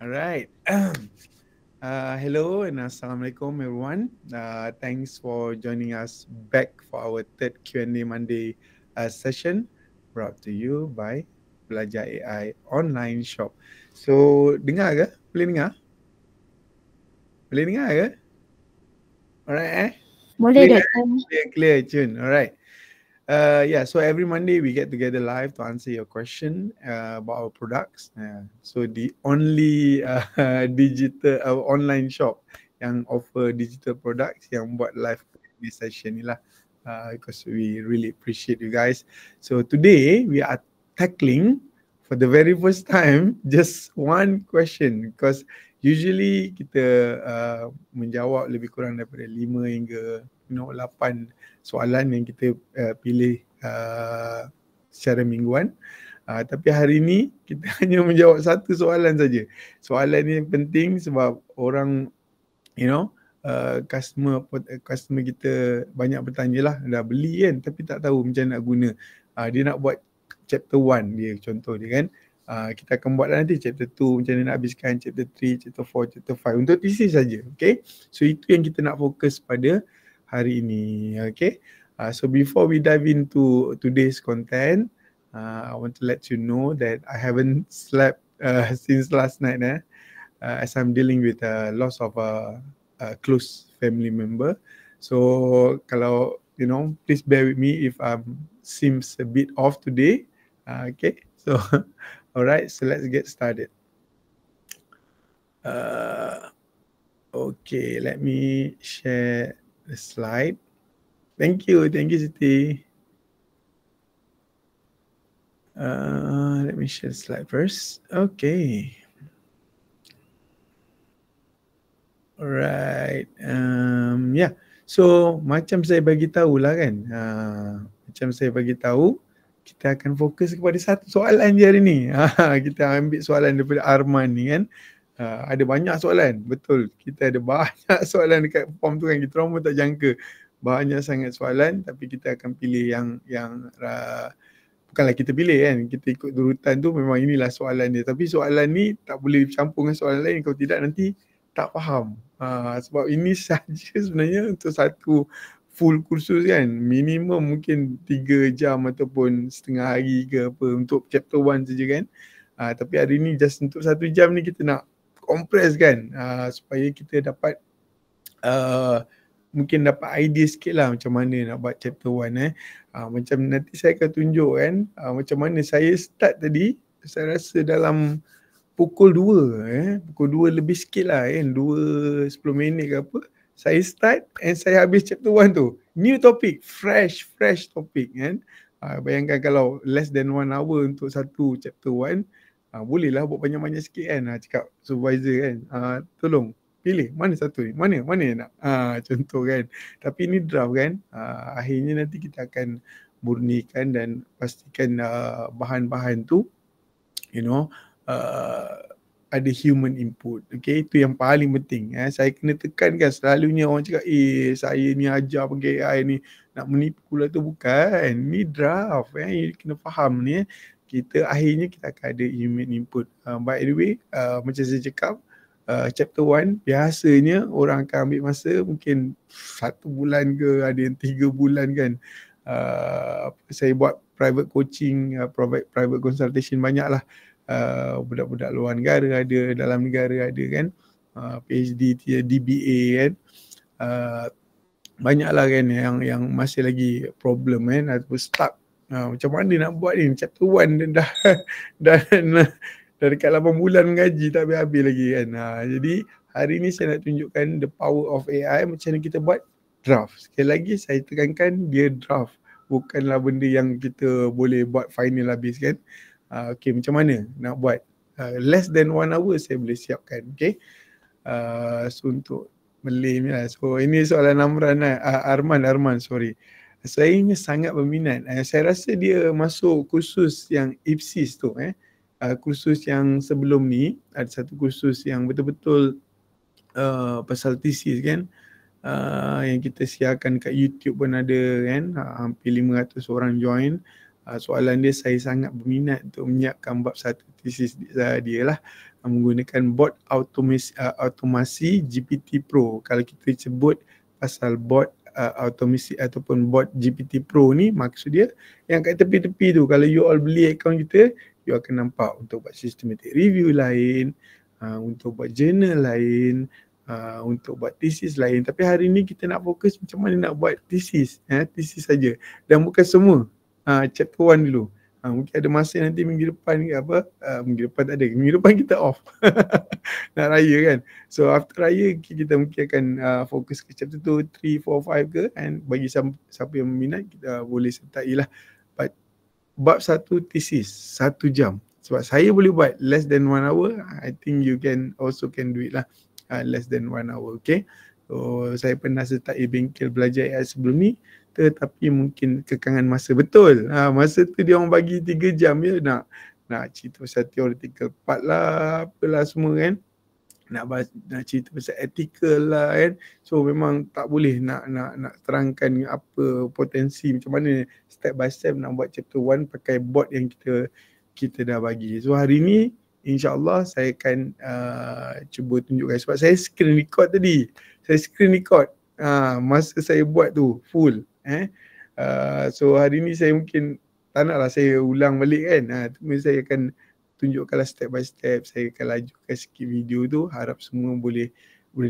Alright. Hello and Assalamualaikum everyone. Thanks for joining us back for our third Q&A Monday session brought to you by Belajar AI Online Shop. So, dengar ke? Boleh dengar? Boleh dengar ke? Alright Boleh, Clear Doktor. clear Jun. Alright. So every Monday we get together live to answer your question about our products. So the only digital online shop yang offer digital products yang buat live Q&A session ni lah. Because we really appreciate you guys. So today we are tackling for the very first time just one question, because usually kita menjawab lebih kurang daripada 5 hingga 8 soalan yang kita pilih secara mingguan. Tapi hari ni kita hanya menjawab satu soalan saja. Soalan ni penting sebab orang customer kita banyak bertanya lah, dah beli kan tapi tak tahu macam nak guna. Dia nak buat chapter 1 dia, contoh dia kan. Kita akan buat nanti chapter 2 macam mana nak habiskan, chapter 3, chapter 4, chapter 5 untuk thesis saja. Okay, so itu yang kita nak fokus pada hari ini. Okay, so before we dive into today's content, I want to let you know that I haven't slept since last night as I'm dealing with a loss of a close family member. So kalau please bear with me if seems a bit off today. Okay, so alright, so let's get started. Okay, let me share the slide. Thank you Siti. Let me share the slide first. Okay. Alright. Yeah. So macam saya bagi tahu lah kan. Macam saya bagi tahu, kita akan fokus kepada satu soalan je hari ni. Kita ambil soalan daripada Arman ni kan. Ada banyak soalan. Betul. Kita ada banyak soalan dekat form tu kan. Kita orang pun tak jangka. Banyak sangat soalan, tapi kita akan pilih yang bukanlah kita pilih kan. Kita ikut urutan tu, memang inilah soalan dia. Tapi soalan ni tak boleh dicampur dengan soalan lain. Kalau tidak nanti tak faham. Sebab ini saja sebenarnya untuk satu full kursus kan. Minimum mungkin 3 jam ataupun setengah hari ke apa untuk chapter 1 saja kan. Tapi hari ni just untuk 1 jam ni kita nak compress kan, supaya kita dapat mungkin dapat idea sikit lah macam mana nak buat chapter 1 macam nanti saya akan tunjuk kan macam mana saya start tadi. Saya rasa dalam pukul 2 pukul 2 lebih sikit lah kan, 2:10 ke apa, saya start and saya habis chapter 1 tu. New topic, fresh topic kan. Bayangkan kalau less than 1 hour untuk satu chapter 1, boleh lah buat banyak-banyak sikit kan. Cakap supervisor kan, tolong pilih mana satu ni, mana yang nak, contoh kan. Tapi ni draft kan, akhirnya nanti kita akan murnikan dan pastikan bahan-bahan tu ada human input. Okay, itu yang paling penting. Saya kena tekankan selalunya orang cakap saya ni ajar pakai AI ni nak menipu lah, tu bukan. Ni draft kena faham ni. Kita akhirnya kita akan ada human input. By the way, macam saya cakap, chapter 1 biasanya orang akan ambil masa mungkin 1 bulan ke, ada yang 3 bulan kan. Saya buat private coaching, private consultation banyak lah. Budak-budak luar negara ada, dalam negara ada kan, PhD, DBA kan. Banyaklah kan yang masih lagi problem kan, ataupun stuck. Macam mana nak buat ni, chapter 1 dah dekat 8 bulan mengaji tak habis-habis lagi kan. Jadi hari ni saya nak tunjukkan the power of AI, macam mana kita buat draft. Sekali lagi saya tekankan, dia draft, bukanlah benda yang kita boleh buat final habis kan. Okay, macam mana nak buat, less than 1 hour saya boleh siapkan. Okay, so untuk Malay ni lah. So ini soalan Arman, sorry. Saya ni sangat berminat. Saya rasa dia masuk kursus yang IPSIS tu. Kursus yang sebelum ni, ada satu kursus yang betul-betul pasal thesis kan. Yang kita siarkan kat YouTube pun ada kan, hampir 500 orang join. soalan dia, saya sangat berminat untuk menyiapkan bab 1 tesis dia lah, menggunakan bot automasi GPT Pro. Kalau kita sebut pasal bot automasi ataupun bot GPT Pro ni, maksud dia yang kat tepi-tepi tu, kalau you all beli akaun kita, you akan nampak untuk buat systematic review lain, untuk buat journal lain, untuk buat tesis lain. Tapi hari ni kita nak fokus macam mana nak buat tesis, tesis saja, dan bukan semua. Chapter 1 dulu. Mungkin ada masa nanti minggu depan ke apa, minggu depan tak ada, minggu depan kita off nak raya kan. So after raya kita mungkin akan fokus ke chapter 2, 3, 4, 5 ke, and bagi siapa yang minat kita boleh sertai lah. But bab 1 tesis 1 jam, sebab saya boleh buat less than 1 hour, I think you can also can do it lah, less than 1 hour. Okay, so saya pernah sertai bengkel belajar AI sebelum ni, tetapi mungkin kekangan masa betul. Masa tu dia orang bagi 3 jam je nak cerita pasal theoretical part lah, apalah semua kan. Nak cerita pasal ethical lah kan. So memang tak boleh nak terangkan apa potensi, macam mana step by step nak buat chapter 1 pakai bot yang kita dah bagi. So hari ni insyaAllah saya akan cuba tunjukkan, sebab saya screen record tadi. Saya screen record masa saya buat tu full. So hari ni saya mungkin tak naklah saya ulang balik kan. Saya akan tunjukkanlah step by step, saya akan lajukan sikit video tu, harap semua boleh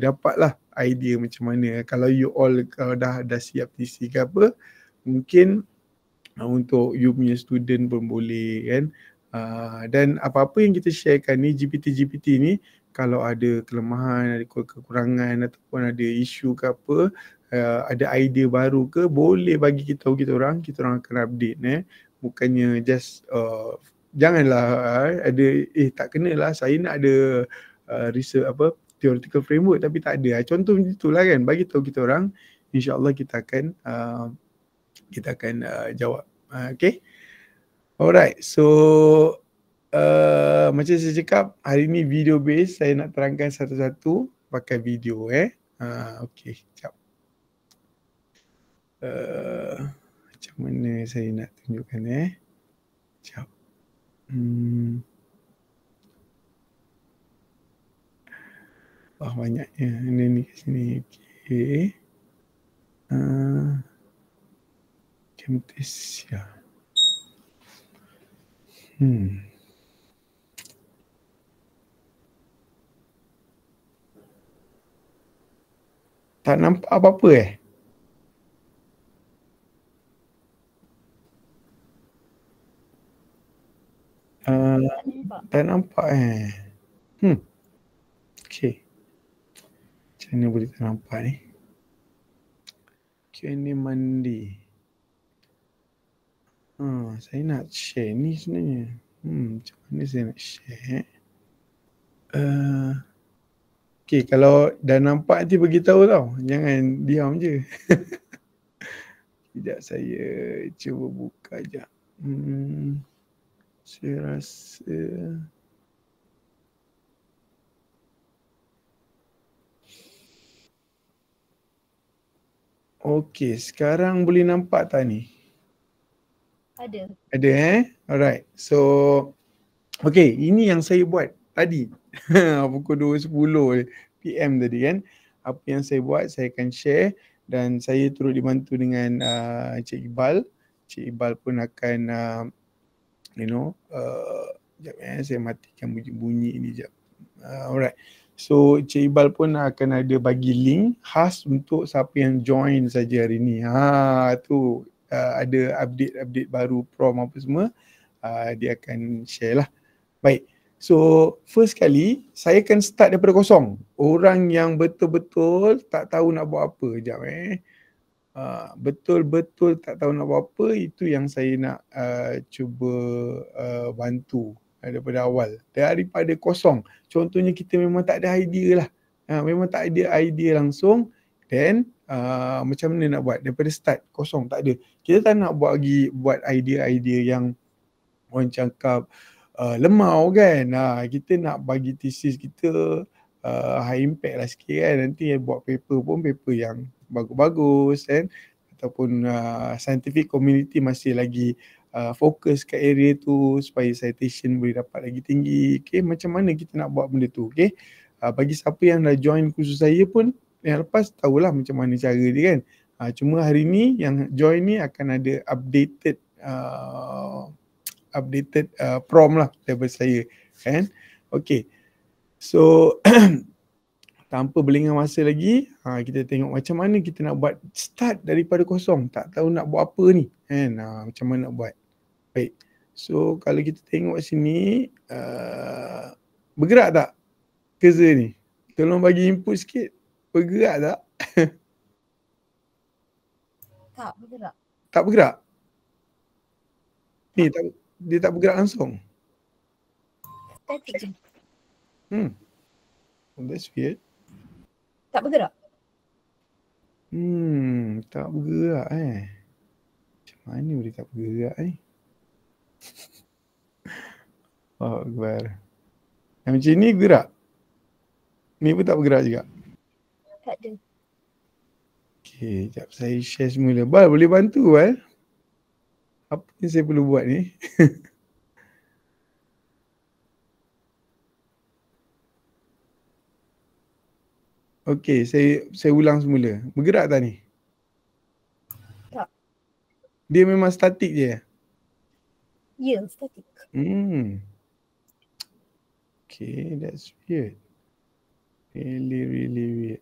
dapat lah idea macam mana. Kalau you all kalau dah siap TC ke apa, mungkin untuk you punya student pun boleh kan. Dan apa-apa yang kita sharekan ni, GPT ni, kalau ada kelemahan, ada kekurangan ataupun ada isu ke apa, ada idea baru ke, boleh bagi kita orang akan update. Bukannya just janganlah ada tak kenalah saya nak ada research apa theoretical framework tapi tak ada. Contoh macam itulah kan, bagi tahu kita orang, insya-Allah kita akan jawab. Okay, alright. So macam saya cakap, hari ni video base, saya nak terangkan satu-satu pakai video. Okay, sekejap. Macam mana saya nak tunjukkan sekejap. Banyaknya ada ni kat sini. Okay, Camtasia. Tak nampak apa-apa tak nampak Okay, macam mana boleh tak nampak ni? Q&A Monday. Saya nak share ni sebenarnya. Macam mana saya nak share? Okay, kalau dah nampak nanti beritahu tau. Jangan diam je. Sekejap saya cuba buka sekejap. Saya rasa okay, sekarang boleh nampak tak ni? Ada alright. So okay, ini yang saya buat tadi pukul 2.10 PM tadi kan. Apa yang saya buat, saya akan share, dan saya turut dibantu dengan Cik Iqbal. Cik Iqbal pun akan sekejap saya matikan bunyi ni sekejap. Alright. So Cik Iqbal pun akan ada bagi link khas untuk siapa yang join saja hari ni. Tu ada update baru prom apa semua, dia akan share lah. Baik. So first kali saya akan start daripada kosong. Orang yang betul-betul tak tahu nak buat apa, sekejap betul-betul tak tahu nak buat apa, itu yang saya nak cuba bantu daripada awal, daripada kosong. Contohnya kita memang tak ada idea lah, memang tak ada idea langsung, then macam mana nak buat daripada start kosong, tak ada. Kita tak nak buat idea-idea yang orang cakap lemau kan. Kita nak bagi thesis kita high impact lah sikit kan. Nanti buat paper pun paper yang bagus-bagus kan, ataupun scientific community masih lagi fokus kat area tu supaya citation boleh dapat lagi tinggi. Okay, macam mana kita nak buat benda tu. Okay, bagi siapa yang dah join kursus saya pun yang lepas tahulah macam mana cara dia kan. Cuma hari ni yang join ni akan ada updated prompt lah daripada saya kan. Okay, so tanpa berlengah masa lagi, kita tengok macam mana kita nak buat start daripada kosong. Tak tahu nak buat apa ni kan, macam mana nak buat. Baik, so kalau kita tengok sini, bergerak tak cursor ni? Tolong bagi input sikit, bergerak tak? Tak bergerak. Tak bergerak? Ni dia tak bergerak langsung? Static je. That's weird. Tak bergerak. Tak bergerak Macam mana boleh tak bergerak ni? Oh, Akbar. Yang macam ni bergerak? Ni pun tak bergerak juga? Tak ada. Okay, sekejap saya share semula. Bal, boleh bantu Bal? Apa yang saya perlu buat ni? Okey, saya ulang semula. Bergerak tak ni? Tak. Dia memang statik je? Ya, statik. Okay, that's weird. Really weird.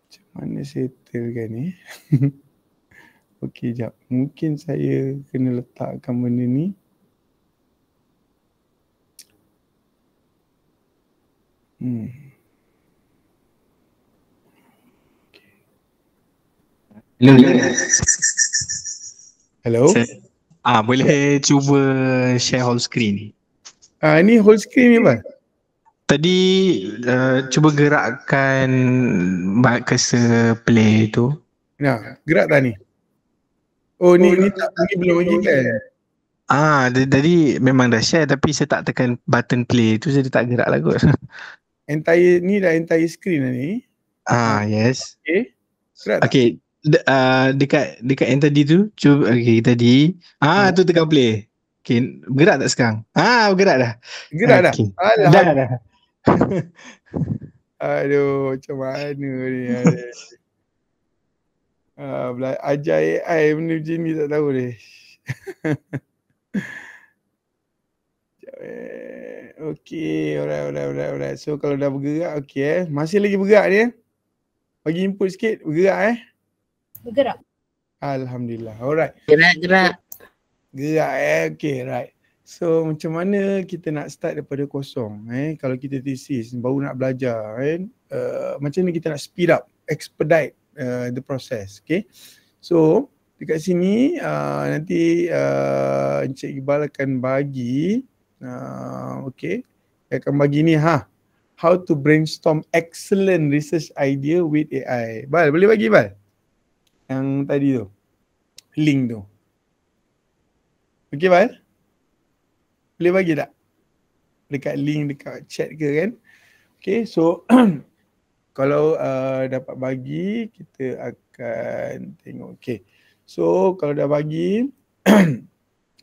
Macam mana settlekan ni? Okey, jap. Mungkin saya kena letakkan benda ni. Hello? Boleh cuba share whole screen. Ni whole screen ni Bal? Tadi cuba gerakkan cursor play tu. Nah, gerak tak ni? Oh, ni belum lagi kan? Tadi memang dah share tapi saya tak tekan button play tu, jadi tak gerak lah kot. Entire screen lah ni. Yes. Okay. Gerak tak? Okay. Dekat yang tadi tu, cuba tadi. Tu tekan play. Okay, gerak tak sekarang? Bergerak dah. Gerak dah? Alhamdulillah. Dah. Aduh, macam mana ni? Ajar AI benda macam ni tak tahu deh. Okay, alright. So kalau dah bergerak, okay Masih lagi bergerak dia? Bagi input sikit, bergerak Bergerak. Alhamdulillah, alright. Gerak. Gerak okay, right. So macam mana kita nak start daripada kosong kalau kita thesis baru nak belajar kan, macam mana kita nak speed up, expedite the process. Okay, so dekat sini nanti Encik Iqbal akan bagi akan bagi ni how to brainstorm excellent research idea with AI. Bal, boleh bagi Bal yang tadi tu link tu? Okay Bal, boleh bagi tak dekat link dekat chat ke kan? Okay, so kalau dapat bagi, kita akan tengok. Okay, so kalau dah bagi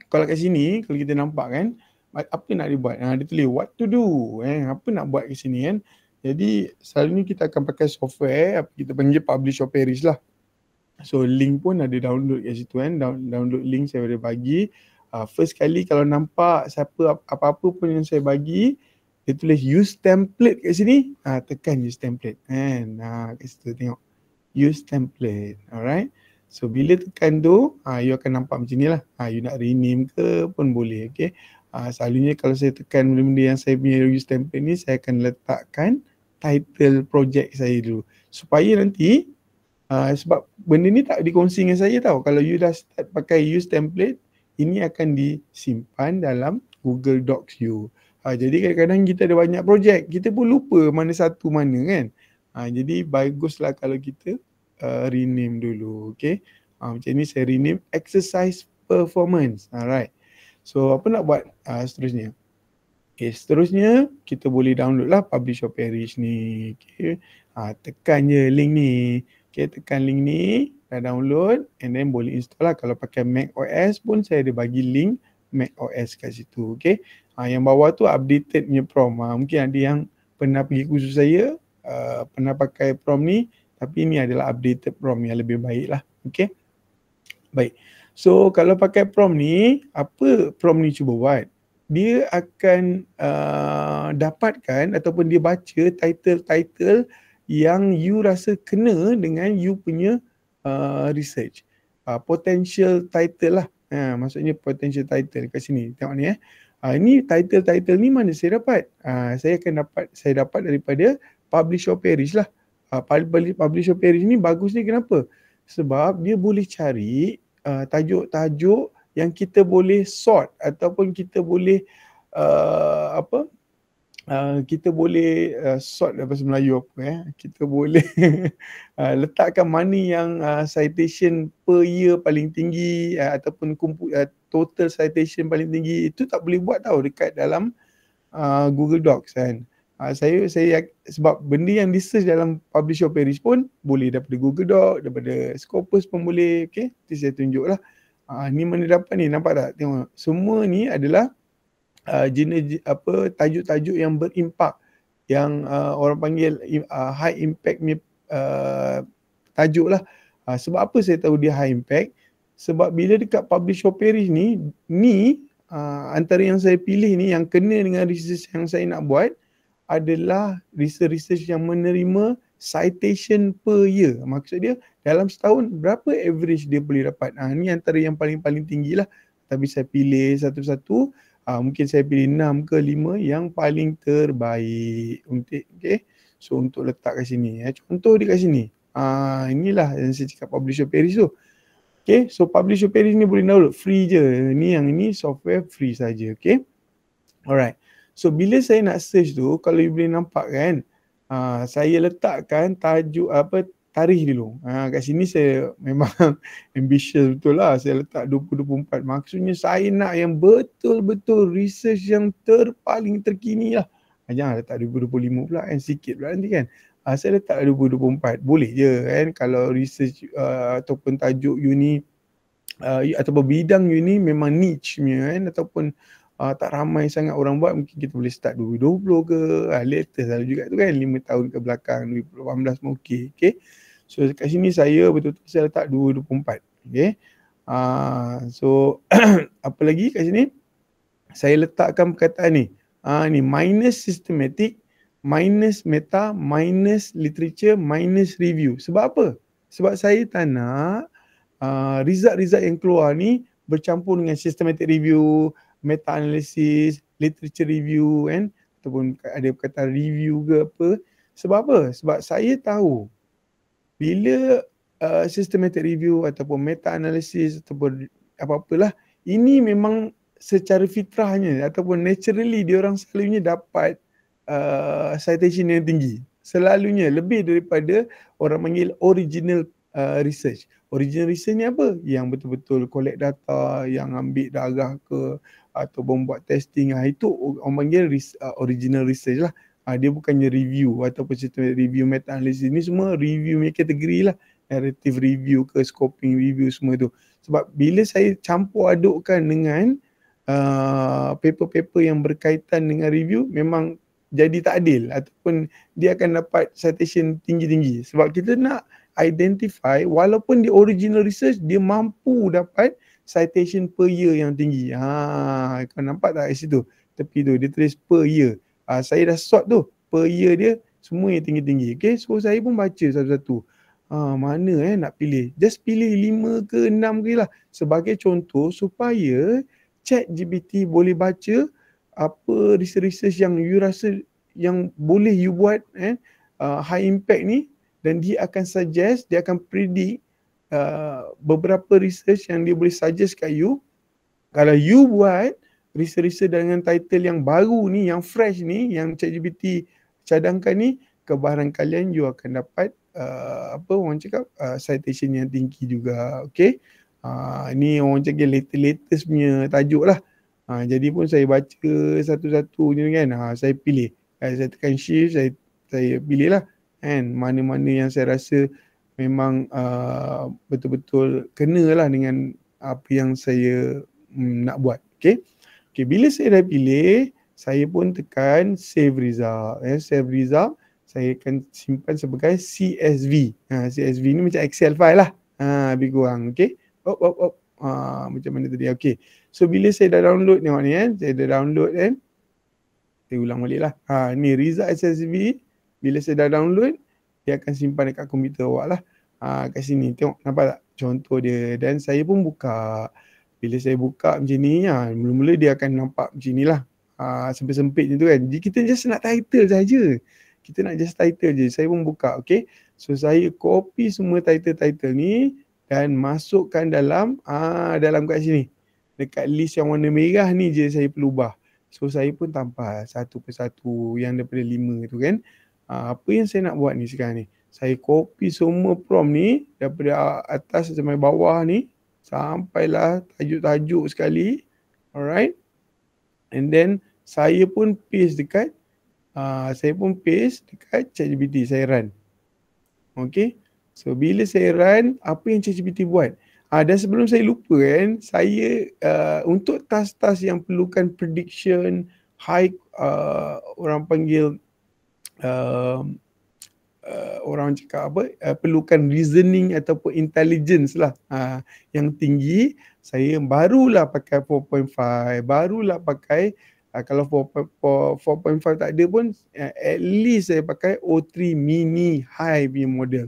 kalau kat sini, kalau kita nampak kan, apa nak dibuat? Dia tulis what to do, apa nak buat kat sini kan. Jadi selalunya kita akan pakai software, kita panggil publish or perish lah. So link pun ada download kat situ kan, download link saya ada bagi. First kali kalau nampak apa-apa pun yang saya bagi, dia tulis use template kat sini, tekan use template kan. Kat situ tengok use template. Alright, so bila tekan tu, you akan nampak macam ni lah. You nak rename ke pun boleh. Okay, selalunya kalau saya tekan benda-benda yang saya punya use template ni, saya akan letakkan title project saya dulu supaya nanti sebab benda ni tak dikongsi dengan saya tau. Kalau you dah start pakai use template, ini akan disimpan dalam Google Docs you. Jadi kadang-kadang kita ada banyak projek, kita pun lupa mana satu mana kan. Jadi baguslah kalau kita rename dulu. Okay, macam ni saya rename exercise performance. Alright, so apa nak buat seterusnya? Okay, seterusnya kita boleh download lah publish or perish ni. Okay, tekan je link ni. Okay, tekan link ni, dah download and then boleh install lah. Kalau pakai Mac OS pun saya ada bagi link Mac OS kat situ. Okay, yang bawah tu updated punya prompt. Mungkin ada yang pernah pergi kursus saya, pernah pakai prompt ni, tapi ni adalah updated prompt yang lebih baik lah. Okay, baik. So kalau pakai prompt ni, apa prompt ni cuba buat? Dia akan dapatkan ataupun dia baca title-title yang you rasa kena dengan you punya research. Potential title lah. Maksudnya potential title kat sini. Tengok ni ini title-title ni mana saya dapat? Saya dapat daripada Publish or Perish lah. Publish or Perish ni bagus ni kenapa? Sebab dia boleh cari tajuk-tajuk yang kita boleh sort ataupun kita boleh kita boleh sort dalam bahasa Melayu apa kita boleh letakkan mana yang citation per year paling tinggi ataupun total citation paling tinggi. Itu tak boleh buat tau dekat dalam Google Docs kan. Saya sebab benda yang di search dalam Publish or Perish pun boleh daripada Google Doc, daripada Scopus pun boleh. Okay, nanti saya tunjuk lah. Ni mana dapat ni, nampak tak? Tengok, semua ni adalah jenis tajuk-tajuk yang berimpak, yang orang panggil high impact ni tajuk lah. Sebab apa saya tahu dia high impact? Sebab bila dekat Publish or Perish ni antara yang saya pilih ni yang kena dengan research yang saya nak buat adalah research yang menerima citation per year. Maksud dia dalam setahun berapa average dia boleh dapat. Ni antara yang paling tinggi lah. Tapi saya pilih satu-satu. Mungkin saya pilih 6 ke 5 yang paling terbaik. Okay. So untuk letak kat sini. Contoh dia kat sini. Inilah yang saya cakap Publish or Perish tu. Okay. So Publish or Perish ni boleh download. Free je. Yang ini software free saja. Okay. Alright. So bila saya nak search tu, kalau you boleh nampak kan, saya letakkan tajuk tarikh dulu. Kat sini saya memang ambitious betul lah. Saya letak 2024. Maksudnya saya nak yang betul-betul research yang paling terkini lah. Jangan letak 2025 pula kan, sikit pula nanti kan. Saya letak 2024. Boleh je kan kalau research ataupun tajuk you ni ataupun bidang you ni memang niche punya kan, ataupun tak ramai sangat orang buat, mungkin kita boleh start 2020 ke, latest lah juga tu kan, 5 tahun ke belakang, 2018 pun okey. Okay. So kat sini saya betul-betul saya letak 2024. Okay. So apa lagi kat sini? Saya letakkan perkataan ni. Ni minus systematic, minus meta, minus literature, minus review. Sebab apa? Sebab saya tak nak result-result yang keluar ni bercampur dengan systematic review, meta-analysis, literature review kan, ataupun ada perkataan review ke apa. Sebab apa? Sebab saya tahu bila systematic review ataupun meta-analysis ataupun apa-apalah, ini memang secara fitrahnya ataupun naturally diorang selalunya dapat citation yang tinggi. Selalunya lebih daripada orang panggil original research. Original research ni apa? Yang betul-betul collect data, yang ambil darah ke atau buat testing, itu orang panggil original research lah. Dia bukannya review ataupun systematic review, meta-analysis, ni semua review punya kategori lah. Narrative review ke scoping review semua tu. Sebab bila saya campur adukkan dengan paper-paper yang berkaitan dengan review, memang jadi tak adil ataupun dia akan dapat citation tinggi-tinggi. Sebab kita nak identify walaupun dia original research, dia mampu dapat citation per year yang tinggi. Kau nampak tak kat situ? Tepi tu dia tulis per year. Saya dah sort tu. Per year dia semua yang tinggi-tinggi. Okay, so saya pun baca satu-satu. Mana nak pilih? Just pilih 5 ke 6 ke lah. Sebagai contoh supaya ChatGPT boleh baca apa research yang you rasa yang boleh you buat high impact ni, dan dia akan suggest, dia akan predict beberapa research yang dia boleh suggest kat you. Kalau you buat research dengan title yang baru ni, yang fresh ni, yang ChatGPT cadangkan ni, kebarangkalian you akan dapat orang cakap citation yang tinggi juga. Okay, ni orang cakap latest punya tajuk lah. Jadi pun saya baca satu-satu je kan. Saya pilih, saya tekan shift, saya pilih lah kan, mana-mana yang saya rasa memang betul-betul kenalah dengan apa yang saya nak buat. Okay. Okay, bila saya dah pilih, saya pun tekan save result. Save result, saya akan simpan sebagai CSV. CSV ni macam Excel file lah. Lebih kurang. Okay. Macam mana tadi. Okay. So bila saya dah download, tengok ni kan. Saya dah download kan. Saya ulang balik lah. Ni result CSV. Bila saya dah download, dia akan simpan dekat komputer awak lah. Kat sini. Tengok, nampak tak? Contoh dia. Dan saya pun buka. Bila saya buka macam ni, mula-mula dia akan nampak macam ni lah. Sempit-sempit macam tu kan. Jadi kita just nak title saja. Kita nak just title je. Saya pun buka, okay. So saya copy semua title-title ni dan masukkan dalam kat sini. Dekat list yang warna merah ni je saya perlu ubah. So saya pun tampal satu persatu yang daripada 5 tu kan. Apa yang saya nak buat ni sekarang ni? Saya copy semua prompt ni daripada atas sampai bawah ni. Sampailah tajuk-tajuk sekali. Alright. And then saya pun paste dekat ChatGPT. Saya run. Okay. So bila saya run, apa yang ChatGPT buat? Dan sebelum saya lupa kan, saya untuk task-task yang perlukan prediction, orang panggil orang cakap apa, perlukan reasoning ataupun intelligence lah yang tinggi, saya barulah pakai 4.5, barulah pakai kalau 4.5 tak ada pun at least saya pakai O3 mini high punya model.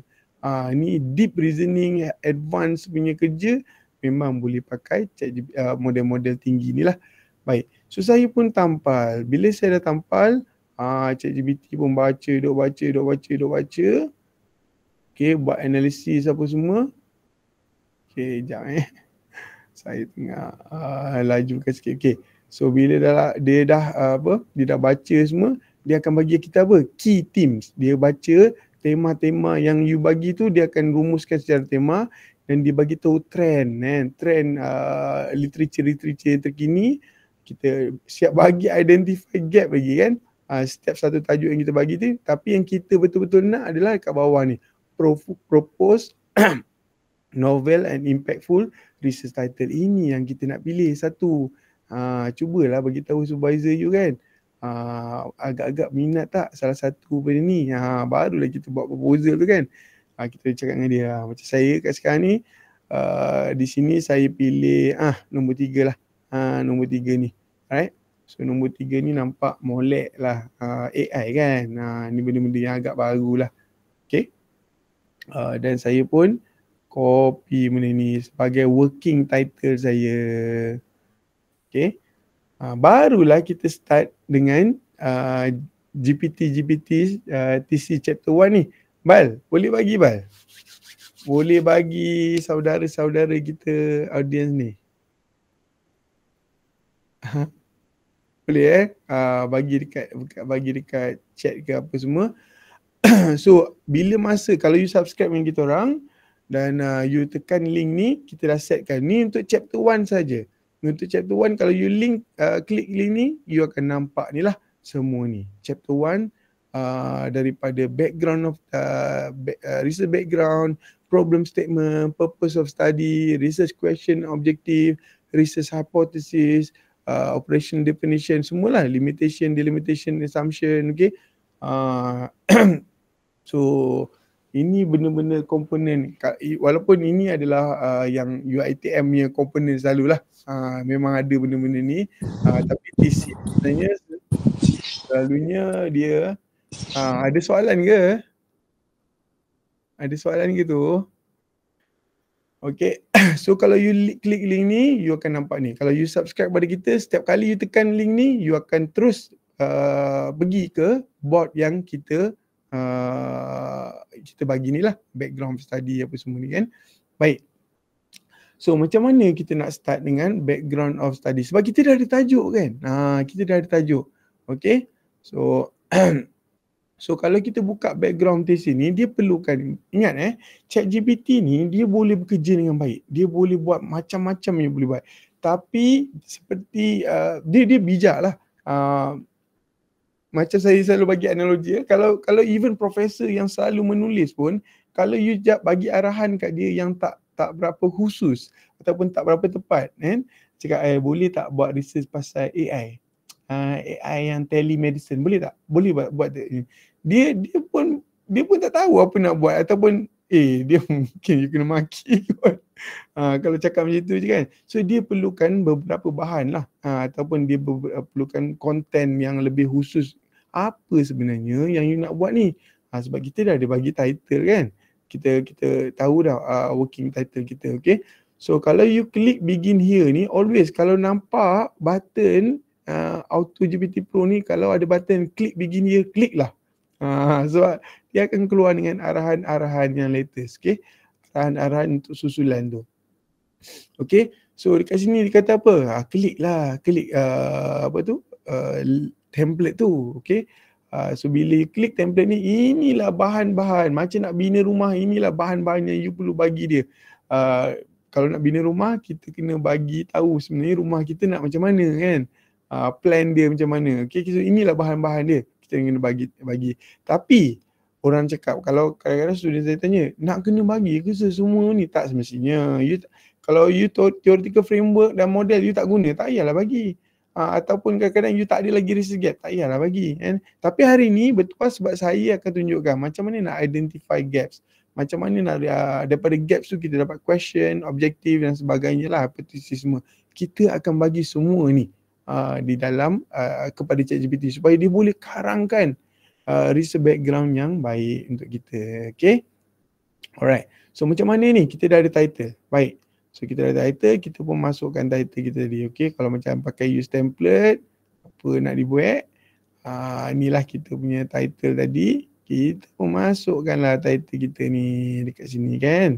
Ni deep reasoning, advanced punya kerja memang boleh pakai model-model tinggi ni lah. Baik, so saya pun tampal. Bila saya dah tampal, ChatGPT pun baca. Okay, buat analisis apa semua. Okay, sekejap saya tengah lajukan sikit. Okay, so bila dia dah baca semua, dia akan bagi kita apa? Key themes. Dia baca tema-tema yang you bagi tu, dia akan rumuskan secara tema dan dia bagi tahu trend literature terkini. Kita siap bagi identify gap lagi kan. Setiap satu tajuk yang kita bagi tu, tapi yang kita betul-betul nak adalah kat bawah ni, propose novel and impactful research title. Ini yang kita nak pilih satu. Cubalah bagi tahu supervisor you kan, agak-agak minat tak salah satu benda ni, barulah kita buat proposal tu kan. Kita cakap dengan dia, macam saya kat sekarang ni, di sini saya pilih nombor 3 lah. Nombor 3 ni, alright. So nombor 3 ni nampak molek lah, AI kan. Ni benda-benda yang agak baru lah. Okay. Dan saya pun copy benda ni sebagai working title saya. Okay. Barulah kita start dengan GPT TC chapter 1 ni. Bal, boleh bagi Bal? Boleh bagi saudara-saudara kita audience ni. Boleh bagi dekat chat ke apa semua. So bila masa kalau you subscribe dengan kita orang dan you tekan link ni, kita dah setkan ni untuk chapter 1 saja. Untuk chapter 1 kalau you klik link ni, you akan nampak ni lah semua ni. Chapter 1 daripada background of research background, problem statement, purpose of study, research question objective, research hypothesis, operation definition, semualah, limitation, delimitation, assumption. Okay. So ini benda-benda komponen, walaupun ini adalah yang UiTM punya komponen selalulah, memang ada benda-benda ni, tapi TC sebenarnya selalunya dia ada soalan ke? Ada soalan ke tu? Okay, so kalau you klik link ni, you akan nampak ni. Kalau you subscribe pada kita, setiap kali you tekan link ni, you akan terus pergi ke board yang kita bagi ni lah, background study apa semua ni kan. Baik. So macam mana kita nak start dengan background of study? Sebab kita dah ada tajuk kan. Kita dah ada tajuk. Okay. So so kalau kita buka background TC ni, dia perlukan, ingat ChatGPT ni dia boleh bekerja dengan baik. Dia boleh buat macam-macam yang boleh buat. Tapi seperti dia bijak lah. Macam saya selalu bagi analogi, kalau even profesor yang selalu menulis pun, kalau you bagi arahan kat dia yang tak berapa khusus ataupun tak berapa tepat kan, cakap boleh tak buat research pasal AI, AI yang telemedicine, boleh tak? Boleh buat dia pun tak tahu apa nak buat, ataupun dia mungkin you kena maki kot. Kalau cakap macam tu je kan. So dia perlukan beberapa bahan lah, ataupun dia perlukan konten yang lebih khusus. Apa sebenarnya yang you nak buat ni? Sebab kita dah ada bagi title kan. Kita tahu dah working title kita, okay. So kalau you klik begin here ni, always kalau nampak button Auto GPT Pro ni, kalau ada button klik begin here, klik lah. Sebab dia akan keluar dengan arahan-arahan yang latest, okay. Arahan-arahan untuk susulan tu. Okay, so dekat sini dia kata apa? Klik template tu, okay. So bila klik template ni, inilah bahan-bahan macam nak bina rumah, inilah bahan-bahan yang you perlu bagi dia. Kalau nak bina rumah, kita kena bagi tahu sebenarnya rumah kita nak macam mana kan. Plan dia macam mana. Okay, so inilah bahan-bahan dia. Kita kena bagi. Tapi orang cakap, kalau kadang-kadang student saya tanya, nak kena bagi ke semua ni? Tak semestinya. Kalau you theoretical framework dan model you tak guna, tak payahlah bagi. Ataupun kadang-kadang you tak ada lagi research gap, tak payahlah bagi kan. Tapi hari ni betul sebab saya akan tunjukkan macam mana nak identify gaps. Macam mana nak daripada gaps tu kita dapat question, objektif dan sebagainya lah, petisi semua. Kita akan bagi semua ni di dalam kepada ChatGPT supaya dia boleh karangkan research background yang baik untuk kita. Okay. Alright. So macam mana ni? Kita dah ada title. Baik. So kita dah ada title, kita pun masukkan title kita tadi. Okay. Kalau macam pakai use template, apa nak dibuat. Inilah kita punya title tadi. Kita pun masukkanlah title kita ni dekat sini kan.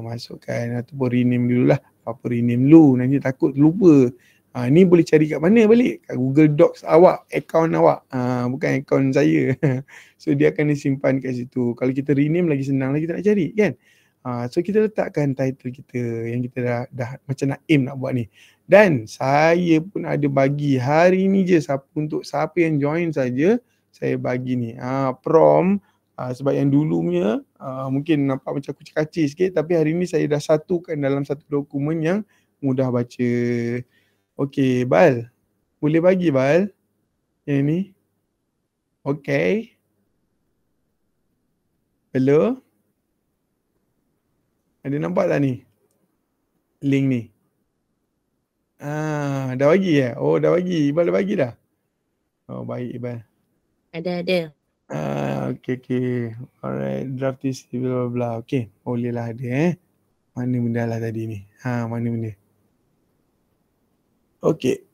Masukkan ataupun rename dulu lah. Apa rename dulu. Nanti takut lupa. Ni boleh cari kat mana balik? Kat Google Docs awak, account awak. Bukan account saya. So dia akan disimpan kat situ. Kalau kita rename lagi senang lagi kita nak cari kan. So kita letakkan title kita yang kita dah macam nak aim nak buat ni. Dan saya pun ada bagi hari ni je untuk siapa yang join saja, saya bagi ni prompt. Sebab yang dulunya mungkin nampak macam kucing-kacir sikit, tapi hari ni saya dah satukan dalam satu dokumen yang mudah baca. Okey, Bal. Boleh bagi, Bal? Yang ni. Okey. Hello? Ada nampak tak ni? Link ni. Dah bagi ya? Oh, dah bagi. Ibal dah bagi dah? Oh, baik, Ibal. Ada. Okey. Alright, draft this, blah, blah, blah. Okey, bolehlah ada Mana benda lah tadi ni? Mana benda? Okey.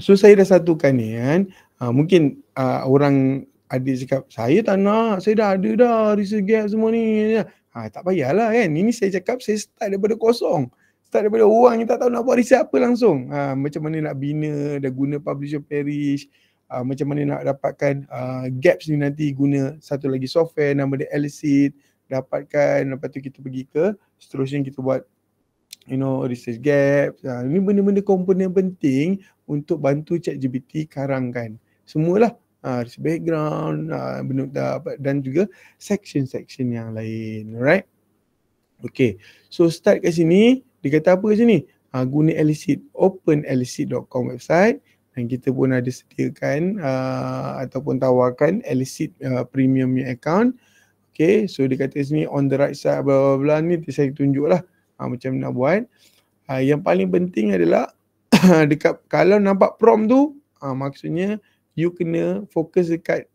So saya dah satukan ni kan. Mungkin orang ada cakap, saya tak nak, saya dah ada dah research gap semua ni. Tak payahlah kan. Ini saya cakap saya start daripada kosong. Start daripada orang yang tak tahu nak buat research apa langsung. Macam mana nak bina, dah guna publisher parish. Macam mana nak dapatkan gaps ni, nanti guna satu lagi software nama dia Elicit. Dapatkan, lepas tu kita pergi ke seterusnya kita buat research gaps. Ini benda-benda komponen penting untuk bantu ChatGPT karangkan. Semualah research background, dan juga section-section yang lain. Alright. Okay. So start kat sini. Dia kata apa kat sini? Guna Elicit. Open elicit.com website. Dan kita pun ada sediakan ataupun tawarkan Elicit premium account. Okay. So dia kata sini on the right side blah blah blah ni saya tunjuk lah. Macam nak buat. Yang paling penting adalah dekat kalau nampak prompt tu, maksudnya you kena fokus dekat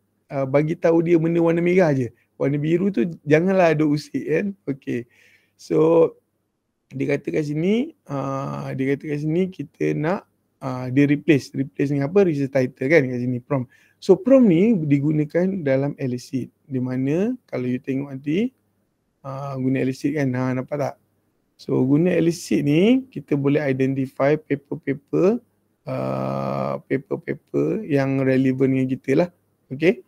bagi tahu dia benda warna merah je. Warna biru tu janganlah ada usik kan. Okay. So dia kata kat sini kita nak dia replace dengan apa? Research title kan kat sini prompt. So prompt ni digunakan dalam Elicit. Di mana kalau you tengok nanti guna Elicit kan. Nampak tak? So guna Elicit ni kita boleh identify paper-paper yang relevan dengan kita lah. Okay.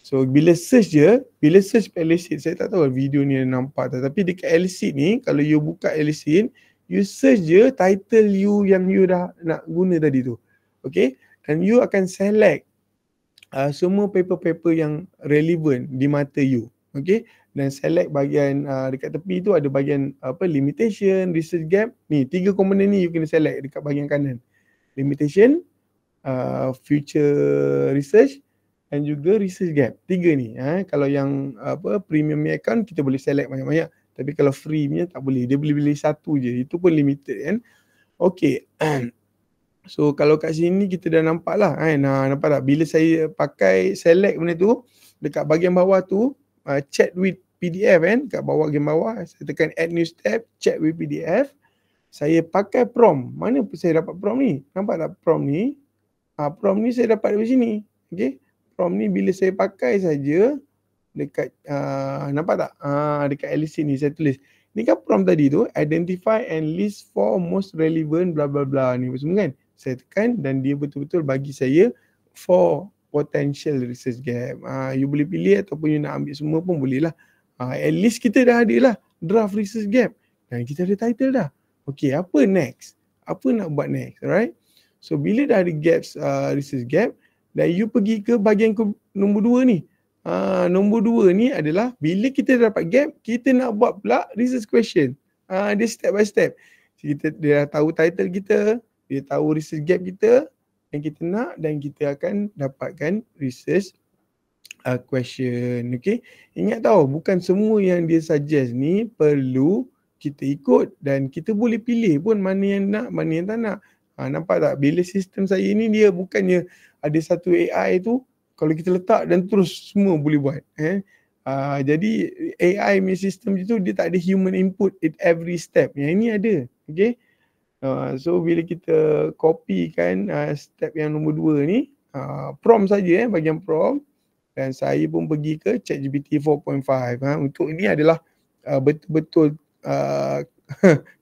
So bila search Elicit, saya tak tahu video ni nampak tak, tapi dekat Elicit ni kalau you buka Elicit, you search je title you yang you dah nak guna tadi tu. Okay. Dan you akan select semua paper-paper yang relevan di mata you. Okay. dan select bahagian dekat tepi tu ada bahagian limitation, research gap. Ni 3 komponen ni you kena select dekat bahagian kanan. Limitation, future research dan juga research gap. 3 ni. Kalau yang premium account kita boleh select banyak-banyak. Tapi kalau free punya tak boleh. Dia boleh pilih satu je. Itu pun limited kan. Okay. So kalau kat sini kita dah nampak lah kan. Nampak tak? Bila saya pakai select benda tu, dekat bahagian bawah tu, chat with PDF kan. Kat bawah bahagian bawah, saya tekan add new step, chat with PDF. Saya pakai prompt. Mana saya dapat prompt ni? Nampak tak prompt ni? Prompt ni saya dapat dari sini. Okay. Prompt ni bila saya pakai saja dekat, nampak tak? Dekat LC ni saya tulis. Ni kan prompt tadi tu, identify and list for most relevant bla bla bla ni semua kan. Saya tekan dan dia betul-betul bagi saya for potential research gap. You boleh pilih ataupun you nak ambil semua pun boleh lah. At least kita dah ada lah draft research gap dan kita ada title dah. Okay, apa next? Apa nak buat next? Alright. So bila dah ada gaps, research gap, dan you pergi ke bahagian nombor 2 ni. Nombor 2 ni adalah bila kita dapat gap, kita nak buat pula research question. Dia step by step. Dia dah tahu title kita, dia tahu research gap kita yang kita nak, dan kita akan dapatkan research question. Okay. Ingat tau, bukan semua yang dia suggest ni perlu kita ikut, dan kita boleh pilih pun mana yang nak, mana yang tak nak. Nampak tak? Bila sistem saya ni dia bukannya ada satu AI tu, kalau kita letak dan terus semua boleh buat. Jadi AI punya sistem tu dia tak ada human input at every step. Yang ini ada. Okay. So bila kita copy kan step yang nombor 2 ni, prompt saja bahagian prompt, dan saya pun pergi ke ChatGPT 4.5. Untuk ini adalah betul-betul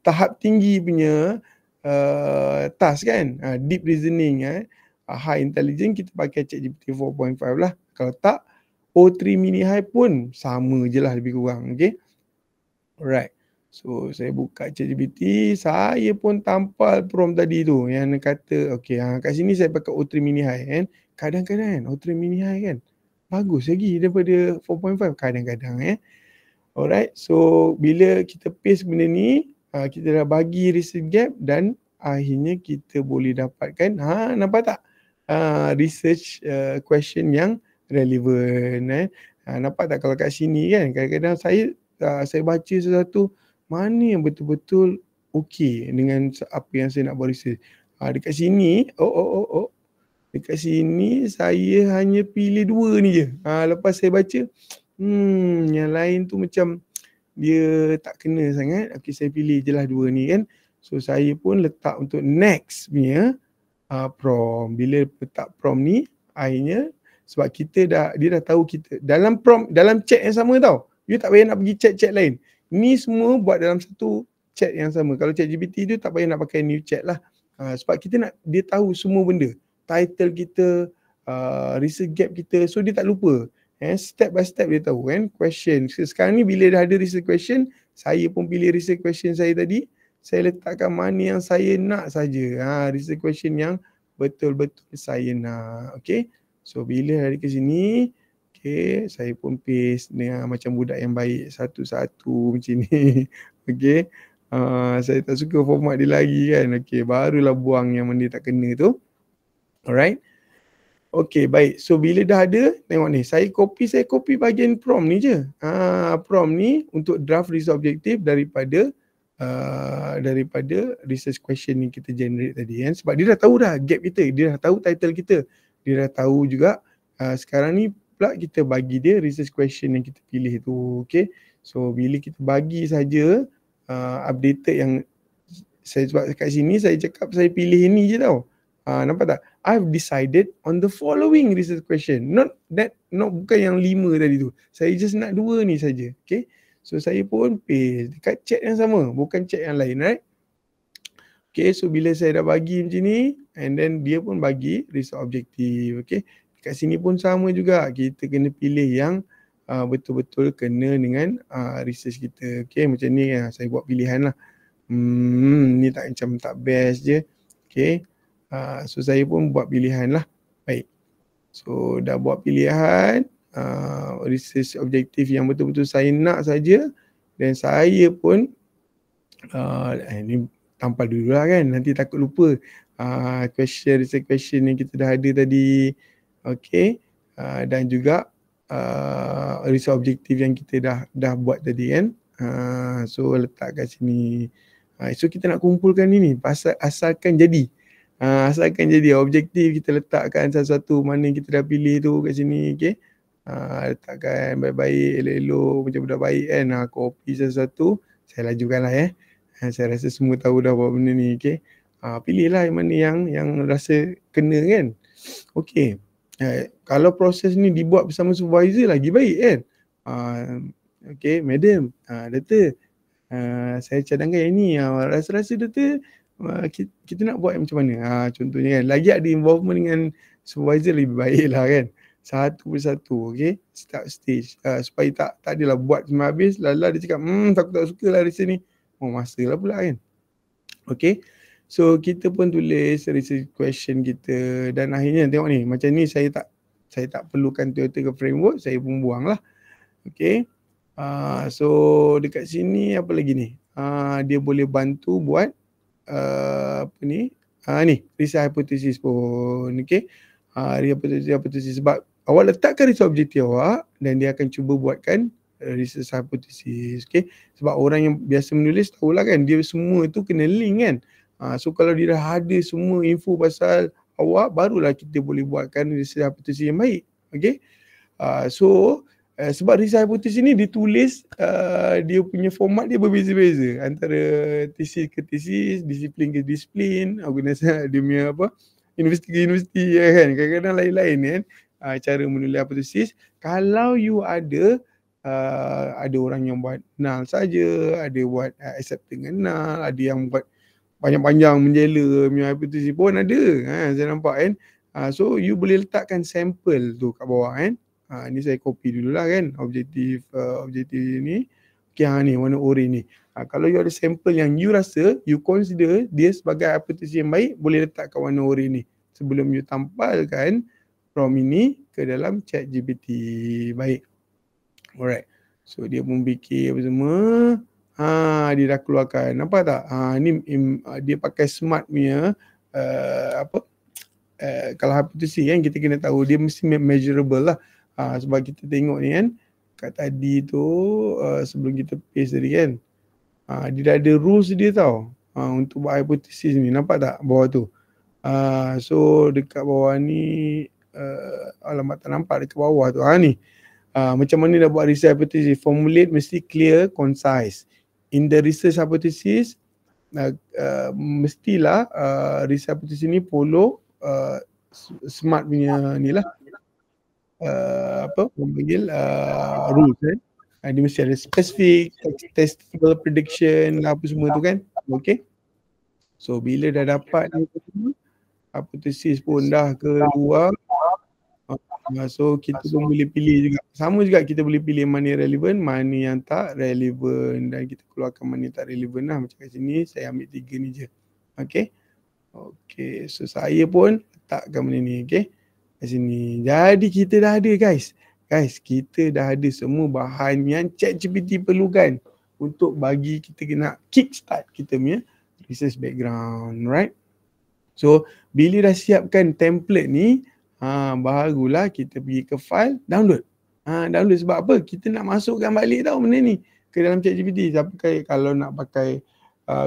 tahap tinggi punya task kan, deep reasoning, high intelligence, kita pakai ChatGPT 4.5 lah. Kalau tak, O3 mini high pun sama je lah lebih kurang. Okay. Alright. So saya buka ChatGPT, saya pun tampal prompt tadi tu yang kata okay, kat sini saya pakai O3 mini high kan. Kadang-kadang O3 mini high kan bagus lagi daripada 4.5 kadang-kadang. Alright. So bila kita paste benda ni, kita dah bagi research gap dan akhirnya kita boleh dapatkan, nampak tak? Research question yang relevan. Nampak tak kalau kat sini kan, kadang-kadang saya baca sesuatu mana yang betul-betul okey dengan apa yang saya nak buat research. Dekat sini, dekat sini saya hanya pilih 2 ni je. Lepas saya baca, yang lain tu macam dia tak kena sangat. Okay, saya pilih je lah 2 ni kan. So saya pun letak untuk next punya prompt. Bila letak prompt ni, akhirnya sebab dia dah tahu kita dalam prompt, dalam chat yang sama tau. You tak payah nak pergi chat-chat lain. Ni semua buat dalam satu chat yang sama. Kalau ChatGPT tu tak payah nak pakai new chat lah. Sebab kita nak dia tahu semua benda. Title kita, research gap kita. So dia tak lupa. Step by step dia tahu kan. Question. Sekarang ni bila dah ada research question, saya pun pilih research question saya tadi. Saya letakkan mana yang saya nak saja. Research question yang betul-betul saya nak. Okay. So bila ada ke sini, okay, saya pun paste dengan macam budak yang baik satu-satu macam ni. Okay. Saya tak suka format dia lagi kan. Okay, barulah buang yang benda tak kena tu. Alright. Okay, baik. So bila dah ada, tengok ni. Saya copy bahagian prompt ni je. Prompt ni untuk draft research objective daripada research question ni kita generate tadi kan. Sebab dia dah tahu dah gap kita. Dia dah tahu title kita. Dia dah tahu juga sekarang ni pula kita bagi dia research question yang kita pilih tu. Okay. So bila kita bagi saja updated yang saya sebab kat sini saya cakap saya pilih ni je tau. Nampak tak? I've decided on the following research question. Bukan yang 5 tadi tu. Saya just nak 2 ni saja. Okay. So saya pun paste dekat chat yang sama. Bukan chat yang lain, right? Okay, so bila saya dah bagi macam ni, and then dia pun bagi research objective. Okay. Kat sini pun sama juga. Kita kena pilih yang betul-betul kena dengan research kita. Okay, macam ni saya buat pilihan lah. Ni tak macam tak best je. Okay. So saya pun buat pilihan lah. Baik. So dah buat pilihan. research objektif yang betul-betul saya nak saja, dan saya pun ni tampal dulu lah kan, nanti takut lupa research question yang kita dah ada tadi. Okay, dan juga research objektif yang kita dah buat tadi kan. So letak kat sini. So kita nak kumpulkan ini asalkan jadi. Asalkan jadi objektif kita letakkan satu-satu mana yang kita dah pilih tu kat sini. Okay, letakkan baik-baik, elok-elok macam budak baik kan. Copy satu-satu, saya lajukan lah saya rasa semua tahu dah buat benda ni. Okay, pilihlah yang mana yang rasa kena kan. Okay, kalau proses ni dibuat bersama supervisor lagi baik kan. Okay, madam, doktor, saya cadangkan yang ni, rasa-rasa doktor kita nak buat macam mana, contohnya kan. Lagi ada involvement dengan supervisor lebih baik lah kan, satu persatu. Okay, start stage, supaya tak adalah buat sampai habis lala dia cakap aku tak suka lah research ni, masa lah pula kan. Okay, so kita pun tulis research question kita, dan akhirnya tengok ni, macam ni saya tak perlukan Toyota ke framework, saya pun buang lah. Okay, so dekat sini apa lagi ni, dia boleh bantu buat apa ni, ni research hypothesis pun. Okay, research hypothesis, sebab awak letakkan research objektif awak dan dia akan cuba buatkan research hypothesis. Okay, sebab orang yang biasa menulis tahulah kan, dia semua tu kena link kan. So kalau dia dah ada semua info pasal awak, barulah kita boleh buatkan research hypothesis yang baik. Okay, so sebab research hypothesis ni ditulis, dia punya format dia berbeza-beza antara tesis ke tesis, disiplin ke disiplin, organisasi dia punya universiti ke universiti kan, kadang-kadang lain-lain kan cara menulis hypothesis. Kalau you ada orang yang buat null saja, ada buat accept dengan null, ada yang buat panjang-panjang menjela punya hypothesis pun ada, saya nampak kan. So you boleh letakkan sampel tu kat bawah kan. Ni saya copy dululah kan, objektif ni. Okay, ni warna orange ni. Kalau you ada sampel yang you rasa, you consider dia sebagai hypothesis yang baik, boleh letak kat warna orange ni sebelum you tampalkan prompt ini ke dalam ChatGPT. Baik. Alright. So dia pun fikir apa semua. Dia dah keluarkan. Nampak tak? Ni dia pakai smart punya kalau hypothesis kan, kita kena tahu dia mesti measurable lah. Sebab kita tengok ni kan, kat tadi tu sebelum kita paste tadi kan, dia dah ada rules dia tau untuk buat hypothesis ni. Nampak tak bawah tu? So dekat bawah ni, alamak tak nampak dekat bawah tu. Ni macam mana dah buat research hypothesis. Formulate mesti clear, concise. In the research hypothesis, mestilah research hypothesis ni follow smart punya ni lah, orang panggil rules kan. Dia mesti ada specific, testable prediction lah, apa semua tu kan. Okay, so bila dah dapat hypothesis pun dah keluar, so kita pun boleh pilih juga. Sama juga kita boleh pilih mana yang relevan, mana yang tak relevan, dan kita keluarkan mana yang tak relevan lah. Macam kat sini saya ambil 3 ni je. Okay, so saya pun letakkan benda ni. Okay, kat sini. Jadi kita dah ada guys, kita dah ada semua bahan yang ChatGPT perlukan untuk bagi kita kena kickstart kita punya research background, right? So bila dah siapkan template ni, barulah kita pergi ke file, download. Download sebab apa? Kita nak masukkan balik tau benda ni ke dalam ChatGPT. Kalau nak pakai